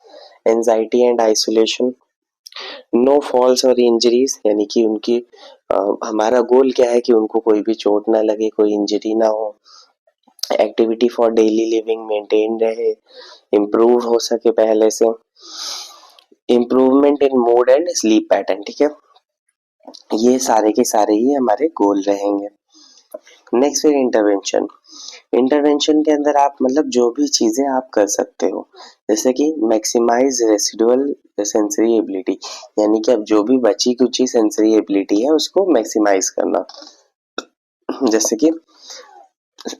anxiety and isolation, no falls और इंजरीज, यानी कि उनकी हमारा गोल क्या है कि उनको कोई भी चोट ना लगे, कोई इंजरी ना हो। Activity for daily living maintain रहे, इम्प्रूव हो सके पहले से। Improvement in mood and sleep pattern, ठीक है, ये सारे के सारे ही हमारे गोल रहेंगे। नेक्स्ट फिर इंटरवेंशन। इंटरवेंशन के अंदर आप मतलब जो भी चीजें आप कर सकते हो, जैसे कि मैक्सिमाइज रेसिडुअल सेंसरी एबिलिटी, यानी कि अब जो भी बची कुची सेंसरी एबिलिटी है उसको मैक्सिमाइज करना, जैसे कि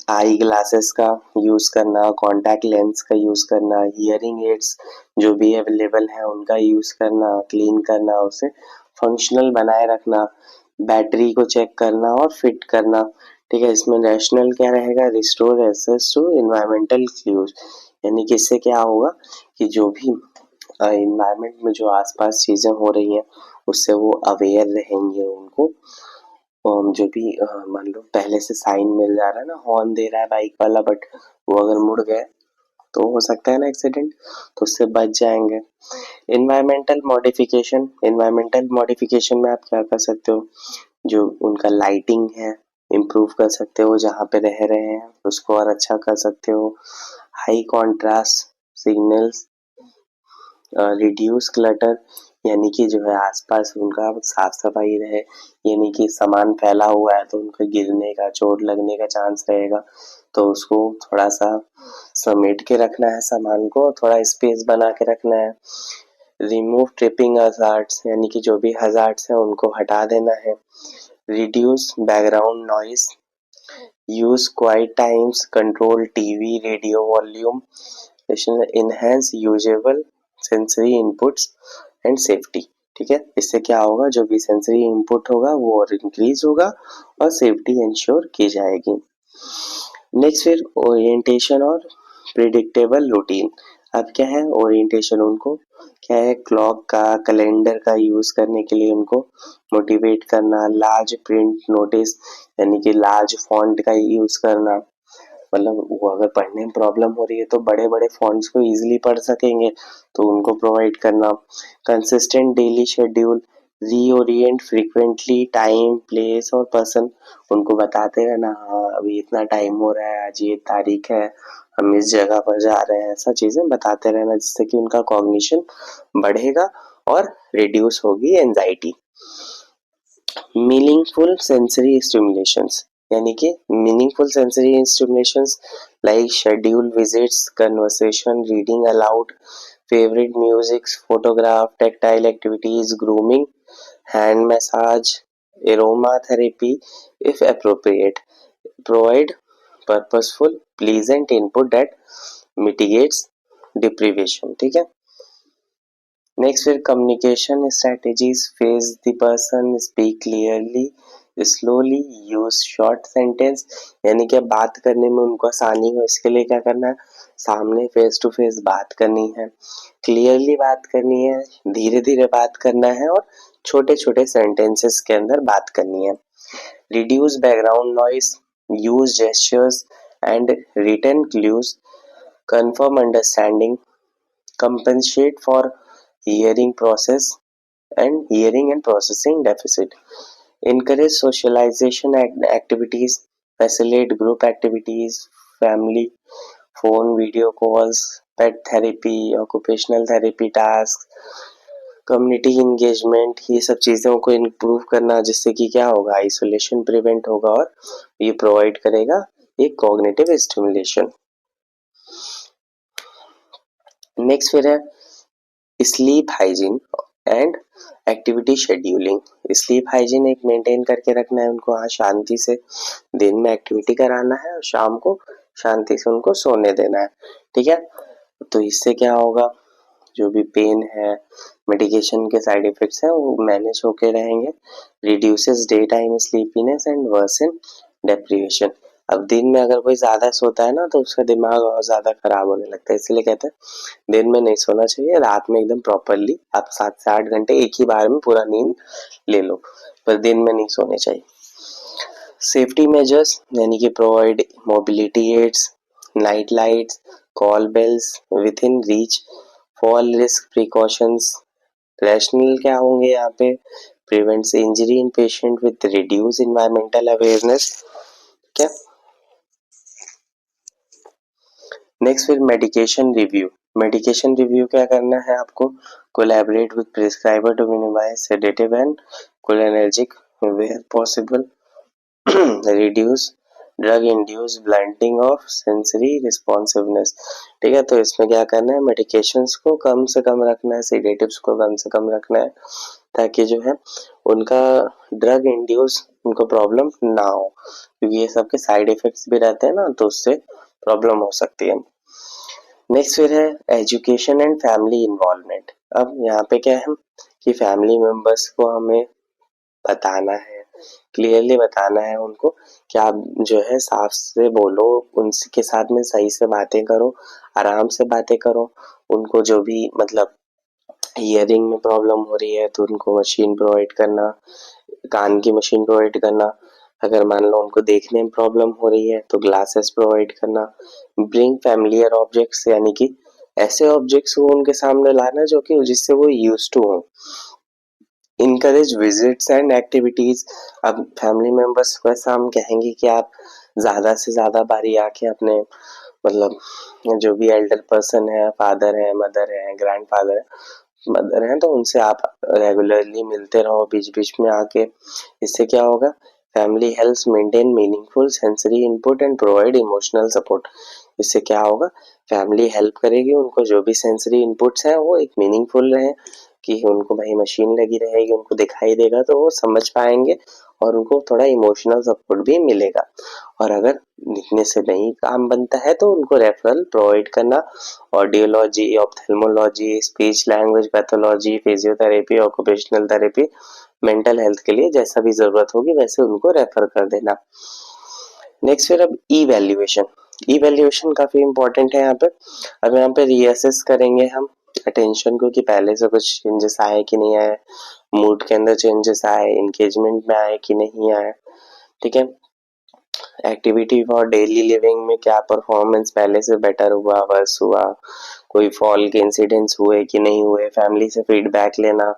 आई ग्लासेस का यूज करना, कॉन्टैक्ट लेंस का यूज करना, हियरिंग एड्स जो भी अवेलेबल है उनका यूज करना, क्लीन करना, उसे फंक्शनल बनाए रखना, बैटरी को चेक करना और फिट करना, ठीक है। इसमें रैशनल क्या रहेगा? Restore access to environmental cues, यानी कि इससे क्या होगा कि जो भी एनवायरमेंट में जो आसपास चीजें हो रही हैं उससे वो अवेयर रहेंगे, उनको जो भी मान लो पहले से साइन मिल जा रहा है ना, हॉर्न दे रहा है बाइक वाला, बट वो अगर मुड़ गए तो हो सकता है ना एक्सीडेंट, तो उससे बच जाएंगे। एनवायरमेंटल मॉडिफिकेशन, एनवायरमेंटल मॉडिफिकेशन में आप क्या कर सकते हो? जो उनका लाइटिंग है इम्प्रूव कर सकते हो, जहाँ पे रह रहे हैं उसको और अच्छा कर सकते हो। High contrast signals, reduce clutter, यानी कि जो है आसपास उनका साफ सफाई रहे, यानी कि सामान फैला हुआ है तो उनका गिरने का, चोट लगने का चांस रहेगा, तो उसको थोड़ा सा समेट के रखना है, सामान को थोड़ा स्पेस बना के रखना है। रिमूव ट्रिपिंग हजार्ड्स, यानी कि जो भी हजार्ड्स हैं उनको हटा देना है। Reduce background noise, use quite times, control TV radio volume, enhance usable sensory inputs and safety, ठीक है। इससे क्या होगा, जो भी सेंसरी इनपुट होगा वो और इंक्रीज होगा और सेफ्टी इंश्योर की जाएगी। नेक्स्ट फिर ओरिएंटेशन और प्रिडिक्टेबल रूटीन। अब क्या है ओरिएंटेशन, उनको क्या है क्लॉक का, कैलेंडर का यूज करने के लिए उनको मोटिवेट करना। लार्ज प्रिंट नोटिस, यानी कि लार्ज फॉन्ट का यूज करना, मतलब वो अगर पढ़ने में प्रॉब्लम हो रही है तो बड़े बड़े फॉन्ट्स को इजीली पढ़ सकेंगे, तो उनको प्रोवाइड करना। Consistent daily schedule, reorient frequently time place और पर्सन, उनको बताते रहना हाँ अभी इतना टाइम हो रहा है, आज ये तारीख है, हम इस जगह पर जा रहे हैं, ऐसा चीजें बताते रहना जिससे कि उनका कॉग्निशन बढ़ेगा और रिड्यूस होगी एंजाइटी। मीनिंगफुल सेंसरी स्टिमुलेशंस, यानी कि meaningful sensory stimulations like schedule visits, conversation, reading allowed, favorite music, photograph, tactile activities, grooming, hand massage, aromatherapy if appropriate. Provide purposeful, pleasant input that mitigates deprivation. ठीक है। नेक्स्ट फिर communication strategies, face the person, speak clearly, slowly, use short sentence, यानी कि बात करने में उनको आसानी हो इसके लिए क्या करना है, सामने फेस टू फेस बात करनी है, क्लियरली बात करनी है, धीरे धीरे बात करना है और छोटे छोटे सेंटेंसेस के अंदर बात करनी है। Reduce background noise, use gestures and written clues, confirm understanding, compensate for hearing and processing deficit, encourage socialization activities, facilitate group activities, family phone video calls, pet therapy, occupational therapy tasks, community engagement, ये सब चीज़ों को इम्प्रूव करना जिससे कि क्या होगा, आइसोलेशन प्रिवेंट होगा और ये प्रोवाइड करेगा एक कॉग्निटिव स्टिमुलेशन। नेक्स्ट फिर है sleep hygiene and activity scheduling. Sleep hygiene एक मेंटेन करके रखना है उनको, हाँ शांति से दिन में एक्टिविटी कराना है और शाम को शांति से उनको सोने देना है। ठीक है, तो इससे क्या होगा, जो भी पेन है, मेडिकेशन के साइड इफेक्ट्स हैं वो मैनेज होके रहेंगे। Reduces day time sleepiness and worsen deprivation. अब दिन में अगर कोई ज्यादा सोता है ना तो उसका दिमाग और ज्यादा खराब होने लगता है, इसलिए कहते हैं दिन में नहीं सोना चाहिए, रात में एकदम प्रॉपरली आप 7 से 8 घंटे एक ही बार में पूरा नींद ले लो, पर दिन में नहीं सोने चाहिए। सेफ्टी मेजर्स, यानी कि provide mobility aids, night lights, call bells within reach, fall risk precautions. Rational क्या होंगे यहाँ पे, prevents injury in patient with reduce environmental awareness. क्या नेक्स्ट फिर मेडिकेशन रिव्यू। मेडिकेशन रिव्यू क्या करना है आपको, collaborate with prescriber to minimise sedative and cholinergic where possible, reduce drug induce blunting of sensory responsiveness. ठीक है, तो इसमें क्या करना है, मेडिकेशंस को कम से कम रखना है, सेडेटिव्स को कम से कम रखना है, ताकि जो है उनका ड्रग इंड्यूस उनको प्रॉब्लम ना हो, क्योंकि ये सब के साइड इफेक्ट्स भी रहते हैं ना, तो उससे प्रॉब्लम हो सकती है। नेक्स्ट फिर है एजुकेशन एंड फैमिली इन्वॉल्वमेंट। अब यहाँ पे क्या है कि फैमिली मेंबर्स को हमें बताना है, क्लियरली बताना है उनको कि आप जो है साफ से बोलो, उनके साथ में सही से बातें करो, आराम से बातें करो। उनको जो भी मतलब हियरिंग में प्रॉब्लम हो रही है तो उनको मशीन प्रोवाइड करना, कान की मशीन प्रोवाइड करना, अगर मान लो उनको देखने में प्रॉब्लम हो रही है तो ग्लासेस प्रोवाइड करना। ब्रिंग फैमिलियर ऑब्जेक्ट्स, यानी कि ऐसे ऑब्जेक्ट्स को उनके सामने लाना जो कि जिससे वो यूज्ड टू हो। Encourage visits and activities. अब फैमिली मेंबर्स को ऐसा हम कहेंगे कि आप ज्यादा से ज्यादा बारी आके अपने मतलब जो भी एल्डर पर्सन है, फादर है, मदर है, ग्रैंड फादर है, मदर हैं, तो उनसे आप रेगुलरली मिलते रहो बीच बीच में आके। इससे क्या होगा, family helps maintain meaningful sensory input and provide emotional support. इससे क्या होगा, फैमिली हेल्प करेगी उनको, जो भी सेंसरी इनपुट्स हैं वो एक मीनिंगफुल रहे, कि उनको भाई मशीन लगी रहेगी, उनको दिखाई देगा तो वो समझ पाएंगे और उनको थोड़ा इमोशनल सपोर्ट भी मिलेगा। और अगर लिखने से नहीं काम बनता है तो उनको रेफरल प्रोवाइड करना, audiology, ophthalmology, speech language pathology, physiotherapy, occupational therapy, mental health के लिए जैसा भी जरूरत होगी वैसे उनको रेफर कर देना। नेक्स्ट फिर अब इवैल्यूएशन। इवैल्यूएशन काफी इंपॉर्टेंट है यहाँ पे। अब यहाँ पे रीअसेस करेंगे हम अटेंशन को, कि पहले से कुछ चेंजेस आए कि नहीं आए, मूड के अंदर चेंजेस आए, एंगेजमेंट में आए कि नहीं आए। ठीक है, एक्टिविटी फॉर डेली लिविंग में क्या परफॉर्मेंस पहले से बेटर हुआ, वर्स हुआ, कोई फॉल के इंसिडेंट्स हुए कि नहीं हुए, फैमिली से फीडबैक लेना,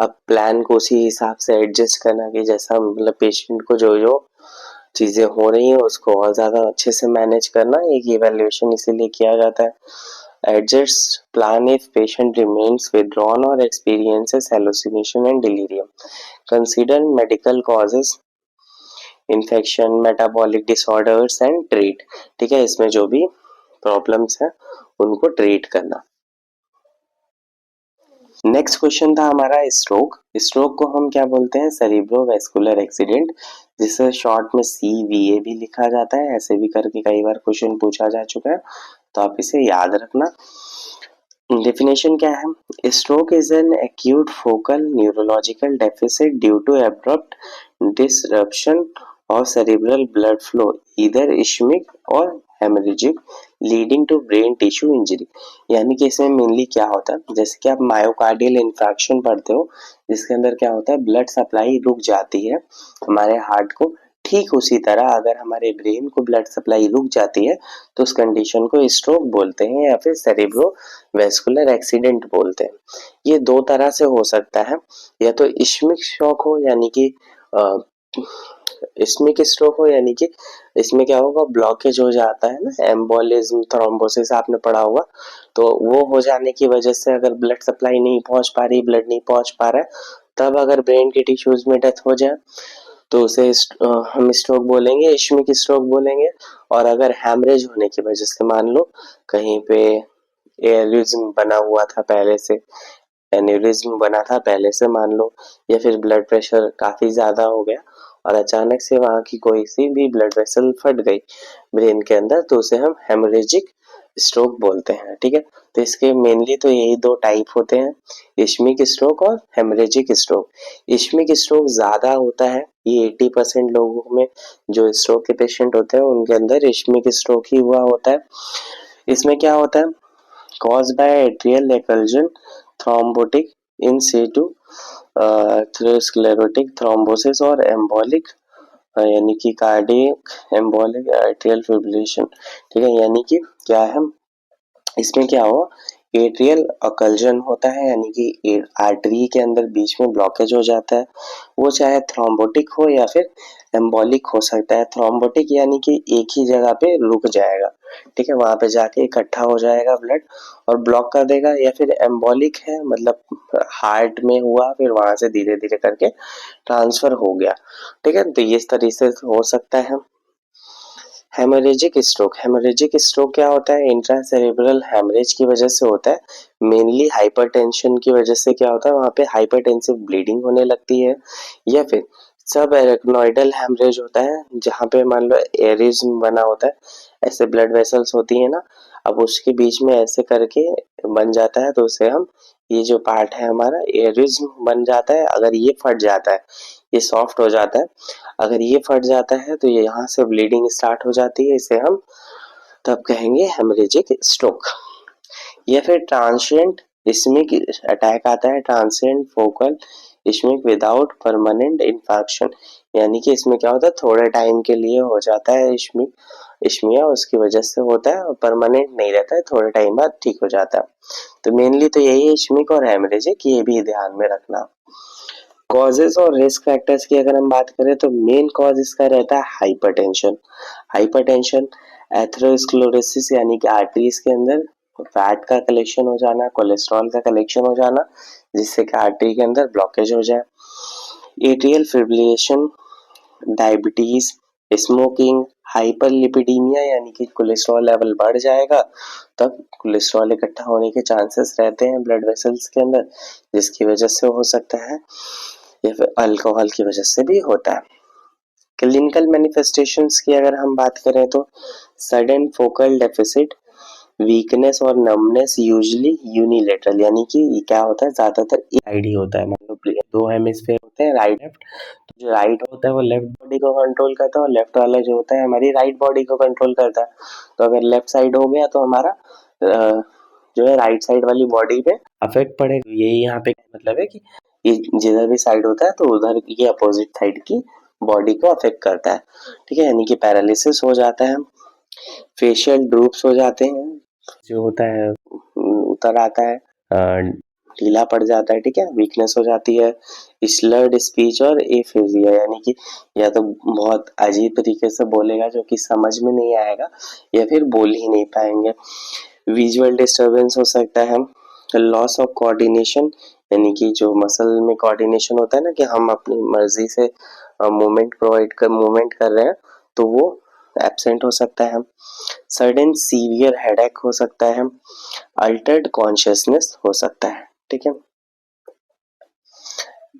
अब प्लान को उसी हिसाब से एडजस्ट करना कि जैसा मतलब पेशेंट को जो जो चीज़ें हो रही हैं उसको और ज़्यादा अच्छे से मैनेज करना। एक इवैल्यूएशन इसीलिए किया जाता है। Adjust plan if patient remains withdrawn और experiences hallucination and delirium. Consider medical causes, infection, metabolic disorders and treat. ठीक है, इसमें जो भी प्रॉब्लम्स हैं उनको ट्रीट करना। नेक्स्ट क्वेश्चन था हमारा स्ट्रोक। स्ट्रोक को हम क्या बोलते हैं? सेरिब्रोवैस्कुलर एक्सीडेंट, जिसे शॉर्ट में CVA भी लिखा जाता है। ऐसे भी करके कई बार क्वेश्चन पूछा जा चुका है, तो आप इसे याद रखना। डेफिनेशन क्या है? Stroke is an acute focal neurological deficit due to abrupt disruption of cerebral blood flow, either ischaemic और haemorrhagic, leading to brain tissue injury. यानी कि इसमें मेनली क्या होता है, जैसे कि आप मायोकार्डियल इंफ्रैक्शन पढ़ते हो, जिसके अंदर क्या होता है, ब्लड सप्लाई रुक जाती है हमारे हार्ट को। ठीक उसी तरह अगर हमारे ब्रेन को ब्लड सप्लाई रुक जाती है तो उस कंडीशन को स्ट्रोक बोलते हैं या फिर सेरिब्रो वेस्कुलर एक्सीडेंट बोलते हैं। ये दो तरह से हो सकता है, या तो इश्मिक शॉक हो यानी कि इश्मिक स्ट्रोक हो, यानी कि इसमें क्या होगा, ब्लॉकेज हो जाता है ना, एम्बोलिज्म थ्रोम्बोसिस आपने पढ़ा होगा, तो वो हो जाने की वजह से अगर ब्लड सप्लाई नहीं पहुंच पा रही, ब्लड नहीं पहुंच पा रहा है, तब अगर ब्रेन के टिश्यूज में डेथ हो जाए तो उसे हम स्ट्रोक बोलेंगे, इश्मिक स्ट्रोक बोलेंगे। और अगर हैमरेज होने की वजह से, मान लो कहीं पे एरिज्म बना हुआ था पहले से, एन्यूरिज्म बना था पहले से मान लो, या फिर ब्लड प्रेशर काफी ज्यादा हो गया और अचानक से वहां की कोई सी भी ब्लड वेसल फट गई ब्रेन के अंदर, तो उसे हम हेमरेजिक स्ट्रोक बोलते हैं। ठीक है, तो इसके मेनली तो यही दो टाइप होते हैं, इश्मिक स्ट्रोक और हेमरेजिक स्ट्रोक। इश्मिक स्ट्रोक ज्यादा होता है, ये 80% लोगों में जो स्ट्रोक के पेशेंट होते हैं उनके अंदर इश्मिक स्ट्रोक ही हुआ होता है। इसमें क्या होता है, caused by atrial effusion, thrombotic in situ, atherosclerotic thrombosis और एम्बोलिक, यानी कि कार्डियक एम्बोलिक एट्रियल फिब्रिलेशन। ठीक है, यानी कि क्या है, इसमें क्या हो, एट्रियल अकल्जन होता है, यानी कि आर्टरी के अंदर बीच में ब्लॉकेज हो जाता है। वो चाहे थ्रोम्बोटिक हो या फिर एम्बोलिक हो सकता है। थ्रोम्बोटिक यानी कि एक ही जगह पे रुक जाएगा, ठीक है, वहां पे जाके इकट्ठा हो जाएगा ब्लड और ब्लॉक कर देगा, या फिर एम्बोलिक है मतलब हार्ट में हुआ फिर वहां से धीरे धीरे करके ट्रांसफर हो गया। ठीक है, तो ये इस तरीके से हो सकता है। हेमोरेजिक स्ट्रोक, हेमोरेजिक स्ट्रोक क्या होता है, इंट्रासेरेब्रल हेमरेज की वजह से होता है। मेनली हाइपरटेंशन की वजह से क्या होता है, वहां पे हाइपरटेंसिव ब्लीडिंग होने लगती है, या फिर सब एरेक्नोइडल हेमरेज होता है, जहाँ पे मान लो एरिज्म बना होता है, ऐसे ब्लड वेसल्स होती है ना, अब उसके बीच में ऐसे करके बन जाता है, तो उसे हम, ये जो पार्ट है हमारा एरिज्म बन जाता है, अगर ये फट जाता है, ये सॉफ्ट हो जाता है, अगर ये फट जाता है तो ये यहाँ से ब्लीडिंग स्टार्ट हो जाती है, इसे हम तब कहेंगे हेमरेजिक स्ट्रोक। या फिर ट्रांसिएंट इश्मिक अटैक आता है, transient focal ischaemic without permanent infection, यानी कि इसमें क्या होता है, थोड़े टाइम के लिए हो जाता है इश्मिक, इश्मिया उसकी वजह से होता है, और परमानेंट नहीं रहता है, थोड़े टाइम बाद ठीक हो जाता है। तो मेनली तो यही है इश्मिक और हेमरेजिक, ये भी ध्यान में रखना। कॉजेज और रिस्क फैक्टर्स की अगर हम बात करें तो मेन कॉज इसका रहता है हाइपरटेंशन। हाइपरटेंशन, एथेरोस्क्लेरोसिस यानी कि आर्टरीज के अंदर फैट का कलेक्शन हो जाना, कोलेस्ट्रॉल का कलेक्शन हो जाना, जिससे कि आर्टरी के अंदर ब्लॉकेज हो जाए। Atrial fibrillation, diabetes, smoking, hyperlipidaemia यानी कि कोलेस्ट्रॉल लेवल बढ़ जाएगा, तब कोलेस्ट्रॉल इकट्ठा होने के चांसेस रहते हैं ब्लड वेसल्स के अंदर, जिसकी वजह से हो सकता है, या फिर अल्कोहल की वजह से भी होता है। क्लिनिकल मैनिफेस्टेशंस की अगर हम बात करें तो सडन फोकल डेफिसिट, वीकनेस और नमनेस, यूजुअली यूनिलेटरल, यानी कि ये क्या होता है, ज्यादातर आईडी होता है, मतलब दो हेमिस्फीयर होते हैं, राइट लेफ्ट, तो जो राइट होता है वो लेफ्ट बॉडी को कंट्रोल करता है और लेफ्ट वाला जो होता है हमारी राइट बॉडी को कंट्रोल करता है। तो अगर लेफ्ट साइड हो गया तो हमारा जो है राइट साइड वाली बॉडी पे अफेक्ट पड़ेगा। यही यहाँ पे मतलब है कि ये जिधर भी साइड होता है तो उधर ये अपोजिट साइड की बॉडी को अफेक्ट करता है, ठीक है, यानी कि पैरालिसिस हो जाता है, फेशियल ड्रूप्स हो जाते हैं, जो होता है उतर आता है, ढीला पड़ जाता है, ठीक है, वीकनेस हो जाती है, स्लर्ड स्पीच और एफेजिया, यानी कि या तो बहुत अजीब तरीके से बोलेगा जो कि समझ में नहीं आएगा या फिर बोल ही नहीं पाएंगे। विजुअल डिस्टरबेंस हो सकता है, लॉस ऑफ कोऑर्डिनेशन, यानी कि जो मसल में कोऑर्डिनेशन होता है ना कि हम अपनी मर्जी से मूवमेंट कर रहे हैं तो वो एब्सेंट हो सकता है। सडन सीवियर हेडेक हो सकता है, अल्टर्ड कॉन्शियसनेस हो सकता है, ठीक है।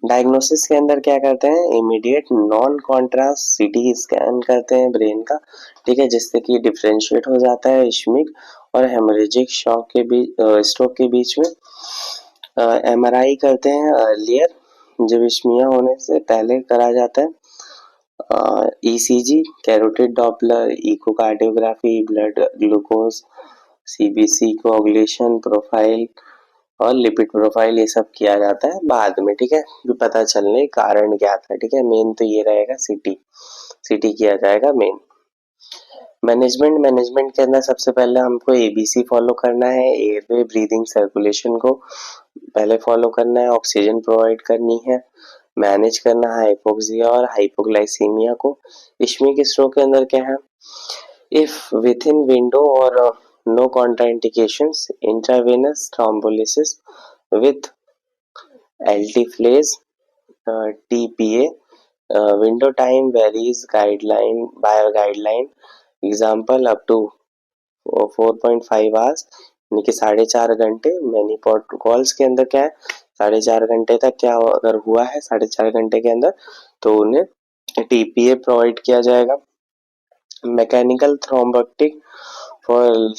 डायग्नोसिस के अंदर क्या करते हैं, immediate non contrast CT scan करते हैं ब्रेन का, ठीक है, जिससे कि डिफरेंशिएट हो जाता है इश्मिक और हेमोरेजिक शॉक के बीच, स्ट्रोक के बीच में। एमआरआई करते हैं अर्लियर, जब इश्मिया होने से पहले करा जाता है। ECG, carotid Doppler, echocardiography, blood glucose, CBC, coagulation profile और लिपिड प्रोफाइल, ये सब किया जाता है बाद में, ठीक है, भी पता चलने कारण क्या था, ठीक है। मेन तो ये रहेगा सीटी किया जाएगा मेन। मैनेजमेंट के अंदर सबसे पहले हमको एबीसी फॉलो करना है, एयरवे ब्रीदिंग सर्कुलेशन को पहले फॉलो करना है, ऑक्सीजन प्रोवाइड करनी है, मैनेज करना है हाइपोक्सिया और हाइपोग्लाइसीमिया को। इश्मिक स्ट्रोक के अंदर क्या है, इफ विद इन विंडो और no contraindications, intravenous thrombolysis with alteplase, TPA, window time varies guideline example up to 4.5 hours, यानी कि 4.5 घंटे। मैनी प्रोटोकॉल्स के अंदर क्या है, 4.5 घंटे तक क्या अगर हुआ है 4.5 घंटे के अंदर तो उन्हें टीपीए प्रोवाइड किया जाएगा। मैकेनिकल थ्रोम्बोटिक फॉर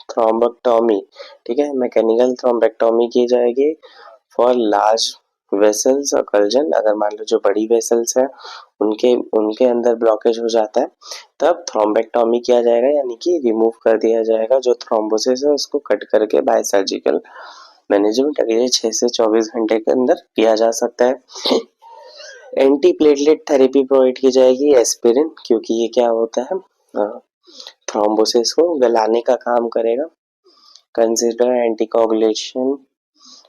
थ्रोम्बोटॉमी, ठीक है, मैकेनिकल थ्रोम्बोटॉमी की जाएगी फॉर लार्ज वेसल्स अकल्जन, अगर मान लो जो बड़ी वेसल्स है उनके उनके अंदर ब्लॉकेज हो जाता है तब थ्रोम्बेक्टॉमी किया जाएगा, यानी कि रिमूव कर दिया जाएगा जो थ्रोम्बोसिस है उसको कट करके बाय सर्जिकल मैनेजमेंट अगले 6 से 24 घंटे के अंदर किया जा सकता है। एंटी प्लेटलेट थेरेपी प्रोवाइड की जाएगी, एस्पिरिन, क्योंकि ये क्या होता है थ्रोम्बोसिस को गलाने का काम करेगा। Consider anticoagulation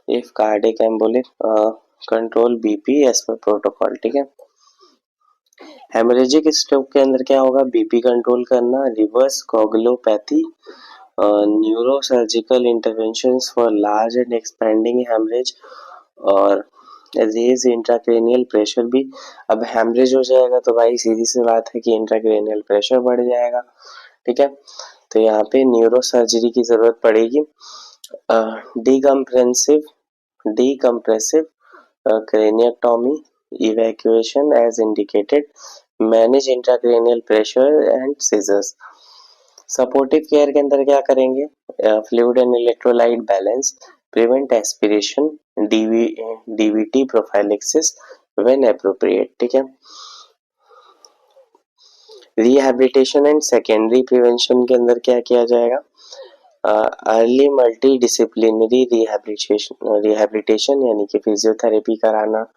if cardiac embolic, control BP as per protocol, ठीक है। हेमोरेजिक स्ट्रोक के अंदर क्या होगा, बीपी कंट्रोल करना, reverse coagulopathy, neurosurgical interventions for large and expanding haemorrhage और रेज इंट्राक्रेनियल प्रेशर भी। अब हेमरेज हो जाएगा तो भाई सीधी सी बात है कि इंट्राक्रेनियल प्रेशर बढ़ जाएगा, ठीक है, तो यहाँ पे न्यूरो सर्जरी की जरूरत पड़ेगी। डीकम्प्रेसिव क्रेनियोटॉमी, evacuation as indicated, manage intracranial pressure and scissors। Supportive care के अंदर क्या करेंगे, fluid and electrolyte balance, prevent aspiration, DVT prophylaxis when appropriate, ठीक है। रिहैबिलिटेशन एंड सेकेंडरी प्रिवेंशन के अंदर क्या किया जाएगा, अर्ली मल्टी डिसिप्लिनरी रिहैबिलिटेशन, यानी कि फिजियोथेरेपी कराना।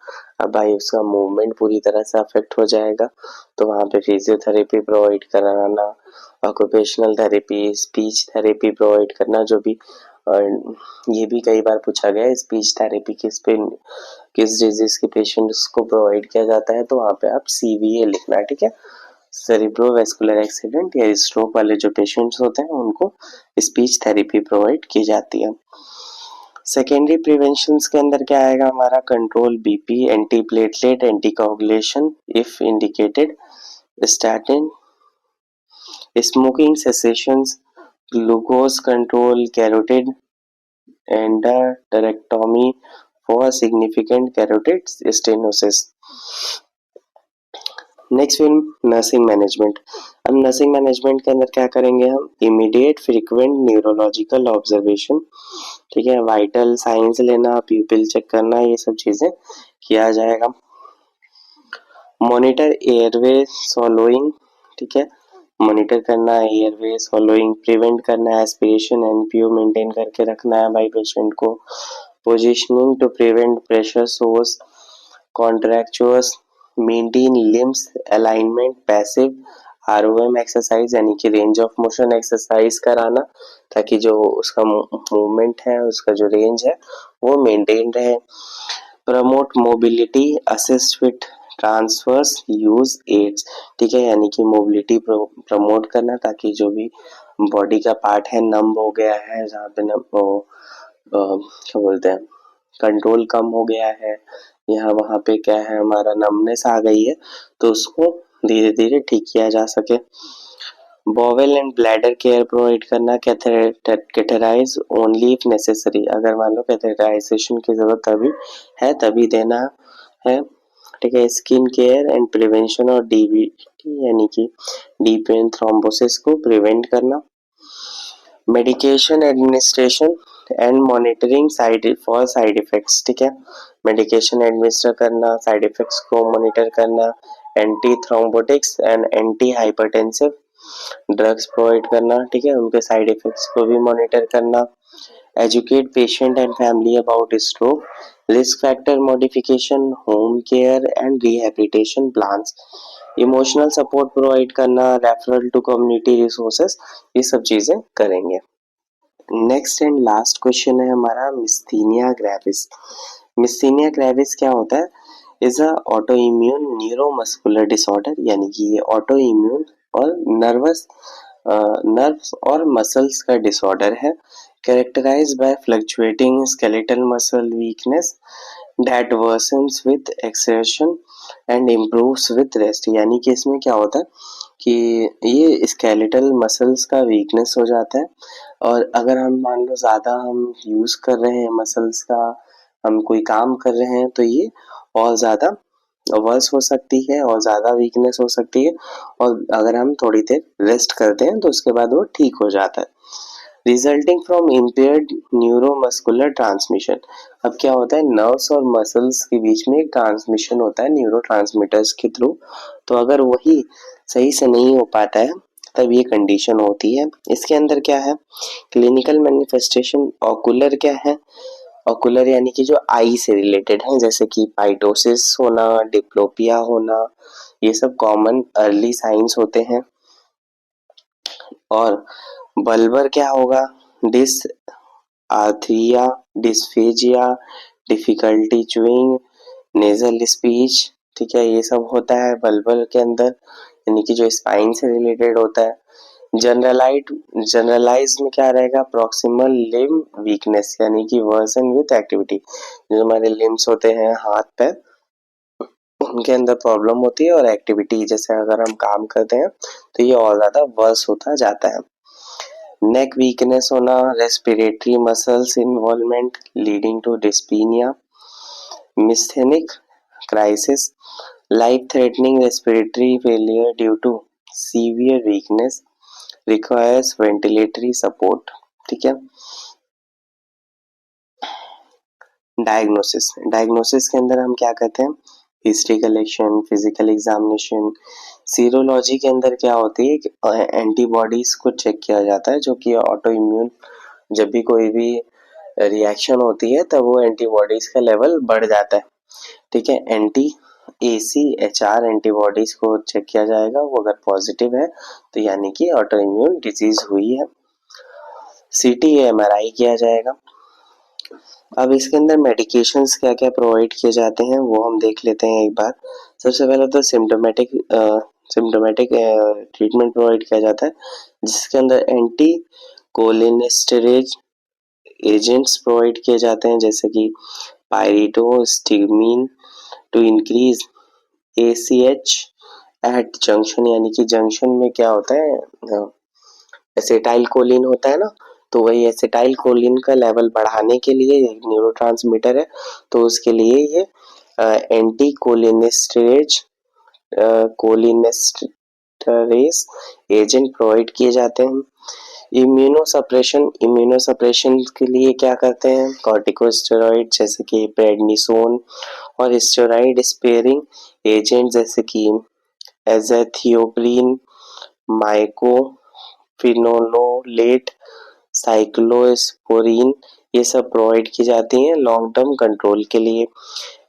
अब भाई उसका मूवमेंट पूरी तरह से अफेक्ट हो जाएगा तो वहाँ पे फिजियोथेरेपी प्रोवाइड कराना, occupational therapy, speech therapy provide करना, जो भी ये भी कई बार पूछा गया है स्पीच थेरेपी किस डिजीज के पेशेंट्स को प्रोवाइड किया जाता है, तो वहाँ पे आप सीवीए लिखना, ठीक है। सेरिब्रोवैस्कुलर एक्सीडेंट या स्ट्रोक वाले जो पेशेंट्स होते हैं उनको स्पीच थेरेपी प्रोवाइड की जाती है। सेकेंडरी प्रिवेंशन के अंदर क्या आएगा हमारा, control BP, anti platelet, anti coagulation if indicated, statin, smoking cessations, glucose control, carotid endarterectomy for significant carotid stenosis. Next film nursing management. अब नर्सिंग मैनेजमेंट के अंदर क्या करेंगे हम, इमीडिएट फ्रीक्वेंट न्यूरोलॉजिकल ऑब्जर्वेशन, ठीक है, वाइटल साइंस लेना, प्यूपिल चेक करना, ये सब चीजें किया जाएगा। मॉनिटर एयरवे सॉलोइंग, ठीक है, मॉनिटर करना है एयरवे सॉलोइंग, प्रिवेंट करना है एस्पिरेशन, एनपीओ मेंटेन करके रखना है भाई पेशेंट को। Positioning to prevent pressure sores, contractures maintain limbs alignment, passive ROM exercise यानी कि रेंज ऑफ मोशन एक्सरसाइज कराना, ताकि जो उसका मूवमेंट है, उसका जो रेंज है वो मेंटेन रहे। Promote mobility, assist with transfers, use aids, ठीक है, यानी कि मोबिलिटी प्रमोट करना, ताकि जो भी बॉडी का पार्ट है नम हो गया है, जहाँ पे क्या बोलते हैं, कंट्रोल कम हो गया है, यहाँ वहाँ पे क्या है, हमारा नमनेस आ गई है, तो उसको धीरे धीरे ठीक किया जा सके। Bowel and bladder care provide करना, कैथेटराइज ओनली इफ नेसेसरी, अगर मान लो कैथेटराइजेशन की जरूरत तभी है तभी देना है, ठीक है। स्किन केयर एंड प्रिवेंशन और डीवीटी यानी कि डीप वेन थ्रोम्बोसिस को प्रिवेंट करना। Medication administration and monitoring for side effects, ठीक है, मेडिकेशन एडमिनिस्टर करना, साइड इफेक्ट्स को मॉनिटर करना, anti thrombotics and anti hypertensive drugs provide करना, ठीक है, उनके साइड इफेक्ट्स को भी मॉनिटर करना। Educate patient and family about stroke, risk factor modification, home care and rehabilitation plans, emotional support provide करना, रेफरल टू कम्युनिटी रिसोर्सेस, ये सब चीजें करेंगे। नेक्स्ट एंड लास्ट क्वेश्चन है हमारा मिस्थीनिया ग्रेविस। मिस्थीनिया ग्रेविस क्या होता है? Is a auto immune neuromuscular disorder, यानी कि ये ऑटो इम्यून और नर्व्स और मसल्स का डिसऑर्डर है। Characterised by fluctuating skeletal muscle weakness that worsens with exertion and improves with rest, यानी कि इसमें क्या होता है कि ये स्केलेटल मसल्स का वीकनेस हो जाता है, और अगर हम मान लो ज़्यादा हम यूज़ कर रहे हैं मसल्स का, हम कोई काम कर रहे हैं, तो ये और ज़्यादा वर्स हो सकती है और ज़्यादा वीकनेस हो सकती है, और अगर हम थोड़ी देर रेस्ट करते हैं तो उसके बाद वो ठीक हो जाता है। Resulting from impaired neuromuscular transmission, अब क्या होता है, नर्व्स और मसल्स के बीच में एक ट्रांसमिशन होता है न्यूरोट्रांसमीटर्स के थ्रू, तो अगर वही सही से नहीं हो पाता है तब ये कंडीशन होती है। इसके अंदर क्या है, क्लिनिकल मैनिफेस्टेशन ऑकुलर क्या है, ऑकुलर यानी कि जो आई से रिलेटेड है, जैसे कि पाइटोसिस होना, डिप्लोपिया होना, ये सब कॉमन अर्ली साइंस होते हैं। और बल्बर क्या होगा, dysarthria, dysphagia, difficulty chewing, nasal speech, ठीक है, ये सब होता है बल्बर के अंदर, यानी कि जो स्पाइन से रिलेटेड होता है। जनरलाइज में क्या रहेगा, प्रॉक्सिमल लिम्ब वीकनेस, यानी कि वर्सन विद एक्टिविटी, जो हमारे लिम्स होते हैं हाथ पैर, उनके अंदर प्रॉब्लम होती है, और एक्टिविटी जैसे अगर हम काम करते हैं तो ये और ज्यादा वर्स होता जाता है। नेक वीकनेस होना, respiratory muscles involvement leading to dyspnoea, myasthenic crisis, life threatening respiratory failure due to severe weakness, requires ventilatory support, ठीक है। डायग्नोसिस के अंदर हम क्या करते हैं, history collection, physical examination. Serology के अंदर क्या होती है कि एंटीबॉडीज को चेक किया जाता है, जो कि ऑटो इम्यून, जब भी कोई भी रिएक्शन होती है तब वो एंटीबॉडीज का लेवल बढ़ जाता है, ठीक है। AChR एंटीबॉडीज को चेक किया जाएगा, वो अगर पॉजिटिव है तो यानी कि ऑटो इम्यून डिजीज हुई है। CT/MRI किया जाएगा। अब इसके अंदर मेडिकेशंस क्या क्या प्रोवाइड किए जाते हैं वो हम देख लेते हैं एक बार। सबसे पहले तो सिम्टोमेटिक ट्रीटमेंट प्रोवाइड किया जाता है, जिसके अंदर एंटी कोलिनेस्टेरेज एजेंट्स प्रोवाइड किए जाते हैं, जैसे कि pyridostigmine to increase ACH at junction, यानी कि जंक्शन में क्या होता है, एसिटाइल कोलिन होता है ना, तो वही एसिटाइल कोलिन का लेवल बढ़ाने के लिए एक न्यूरोट्रांसमीटर है, तो उसके लिए ये एंटी कोलिनेस्टेरेज कोलिनेस्टेरेज एजेंट प्रोवाइड किए जाते हैं। इम्यूनोसप्रेशन के लिए क्या करते हैं, कॉर्टिकोस्टेरॉइड जैसे कि प्रेडनिसोन, और स्टेरॉइड स्पेयरिंग एजेंट जैसे कि एज़ेथियोप्रिन, माइकोफिनोलेट, साइक्लोस्पोरिन, ये सब प्रोवाइड की जाती हैं लॉन्ग टर्म कंट्रोल के लिए।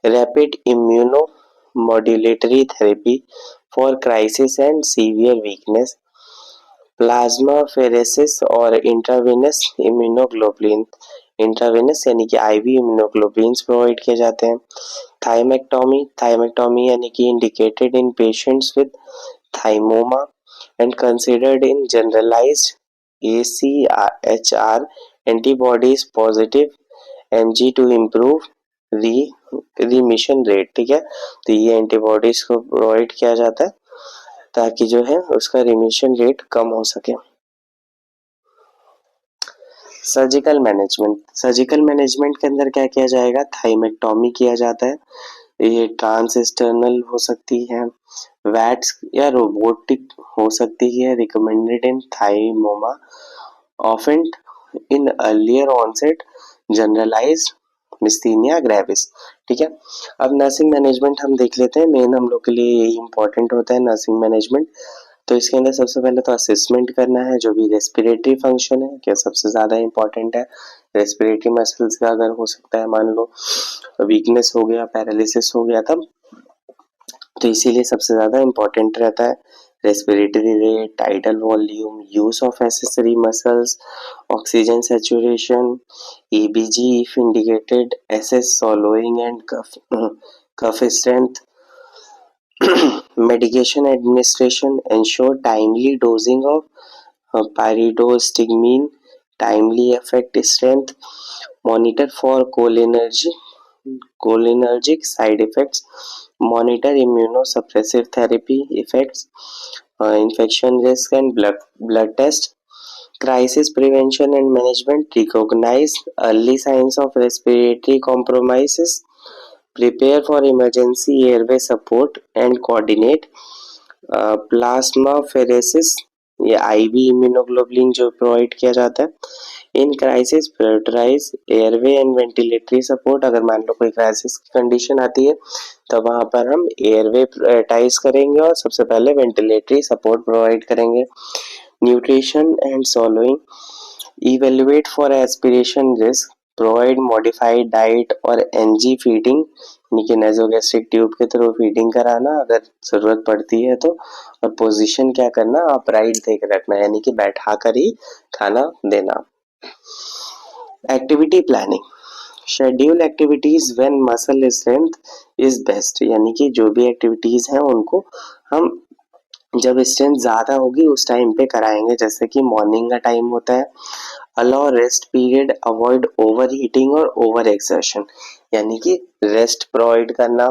Rapid immuno modulatory therapy for crisis and severe weakness, plasmapheresis और इंट्रावेनस इम्यूनोग्लोबुलिन, इंट्रावेनस यानी कि आईवी इम्यूनोग्लोबुलिन्स प्रोवाइड किए जाते हैं। थाइमेक्टोमी, थाइमेक्टोमी यानी कि indicated in patients with thymoma and considered in generalised AChR antibodies positive mg to improve remission rate. ठीक है, तो ये एंटीबॉडीज को प्रोवाइड किया जाता है ताकि जो है उसका रिमिशन रेट कम हो सके। सर्जिकल मैनेजमेंट, सर्जिकल मैनेजमेंट के अंदर क्या किया जाएगा, थाइमेक्टोमी किया जाता है। ये ट्रांसएक्सटर्नल हो सकती है, वैट्स या रोबोटिक हो सकती है। Recommended in thymoma, often in earlier onset generalised myasthenia gravis. ठीक है, अब नर्सिंग मैनेजमेंट हम देख लेते हैं। मेन हम लोग के लिए यही इंपॉर्टेंट होता है नर्सिंग मैनेजमेंट। तो इसके अंदर सबसे पहले तो असेसमेंट करना है, जो भी रेस्पिरेटरी फंक्शन है क्या सबसे ज़्यादा इंपॉर्टेंट है। रेस्पिरेटरी मसल्स का अगर हो सकता है मान लो वीकनेस हो गया, पैरालिसिस हो गया तब, तो इसीलिए सबसे ज़्यादा इंपॉर्टेंट रहता है respiratory rate, tidal volume, use of accessory muscles, oxygen saturation, EBG if indicated, assess swallowing and cough strength, medication administration, ensure timely dosing of pyridostigmine, timely effect strength, monitor for cholinergic side effects, monitor immunosuppressive therapy effects, infection risk and blood test, crisis prevention and management, recognize early signs of respiratory compromises, prepare for emergency airway support and coordinate plasmapheresis, ये आईवी इम्यूनोग्लोबुलिन जो प्रोवाइड किया जाता है। In crisis prioritise airway and ventilatory support, अगर मान लो कोई क्राइसिस की कंडीशन आती है तो वहां पर हम एयरवे प्रायोरिटाइज करेंगे और सबसे पहले वेंटिलेटरी सपोर्ट प्रोवाइड करेंगे। Nutrition and सॉलोइंग, evaluate for aspiration risk, provide modified diet और एनजी फीडिंग यानी कि नेजोगैस्ट्रिक ट्यूब के थ्रू फीडिंग कराना अगर जरूरत पड़ती है तो। और पोजीशन क्या करना, अपराइट देख रखना यानी कि बैठा कर ही खाना देना। Activity planning, schedule activities when muscle strength is best, यानी कि जो भी एक्टिविटीज हैं उनको हम जब स्ट्रेंथ ज्यादा होगी उस टाइम पे कराएंगे, जैसे कि मॉर्निंग का टाइम होता है। Allow rest period, avoid over heating और ओवर एक्सर्शन, यानी कि रेस्ट प्रोवाइड करना,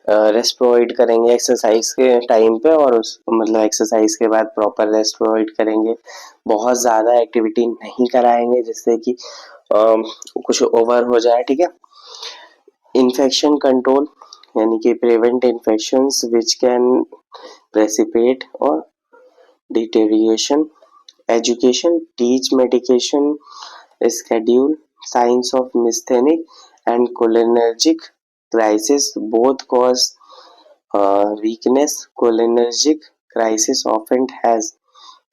रेस्ट प्रोवाइड करेंगे एक्सरसाइज के टाइम पे और उस मतलब एक्सरसाइज के बाद प्रॉपर रेस्ट प्रोवाइड करेंगे। बहुत ज़्यादा एक्टिविटी नहीं कराएंगे जिससे कि कुछ ओवर हो जाए। ठीक है, इन्फेक्शन कंट्रोल यानी कि prevent infections which can precipitate or deterioration. Education, teach medication schedule, signs of misthenic and cholinergic crisis both cause weakness. Cholinergic crisis often has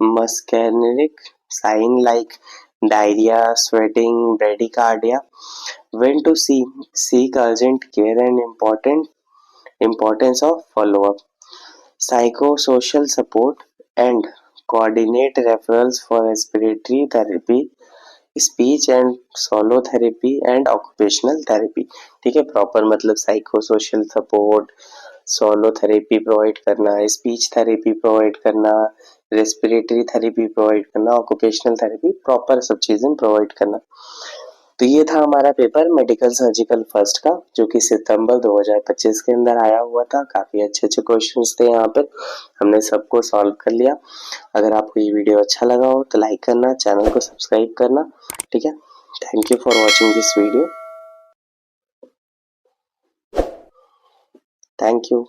muscarinic sign like diarrhea, sweating, bradycardia. When to seek urgent care and importance of follow-up. Psychosocial support and coordinate referrals for respiratory therapy, speech and solo therapy and occupational therapy. ठीक है, प्रॉपर मतलब psycho social support, solo therapy provide करना, स्पीच थेरेपी प्रोवाइड करना, रेस्पिरेटरी थेरेपी प्रोवाइड करना, ऑक्यूपेशनल थेरेपी, प्रॉपर सब चीजें प्रोवाइड करना। तो ये था हमारा पेपर मेडिकल सर्जिकल फर्स्ट का, जो कि सितंबर 2025 के अंदर आया हुआ था। काफी अच्छे अच्छे क्वेश्चंस थे यहाँ पे, हमने सबको सॉल्व कर लिया। अगर आपको ये वीडियो अच्छा लगा हो तो लाइक करना, चैनल को सब्सक्राइब करना। ठीक है, thank you for watching this video, thank you.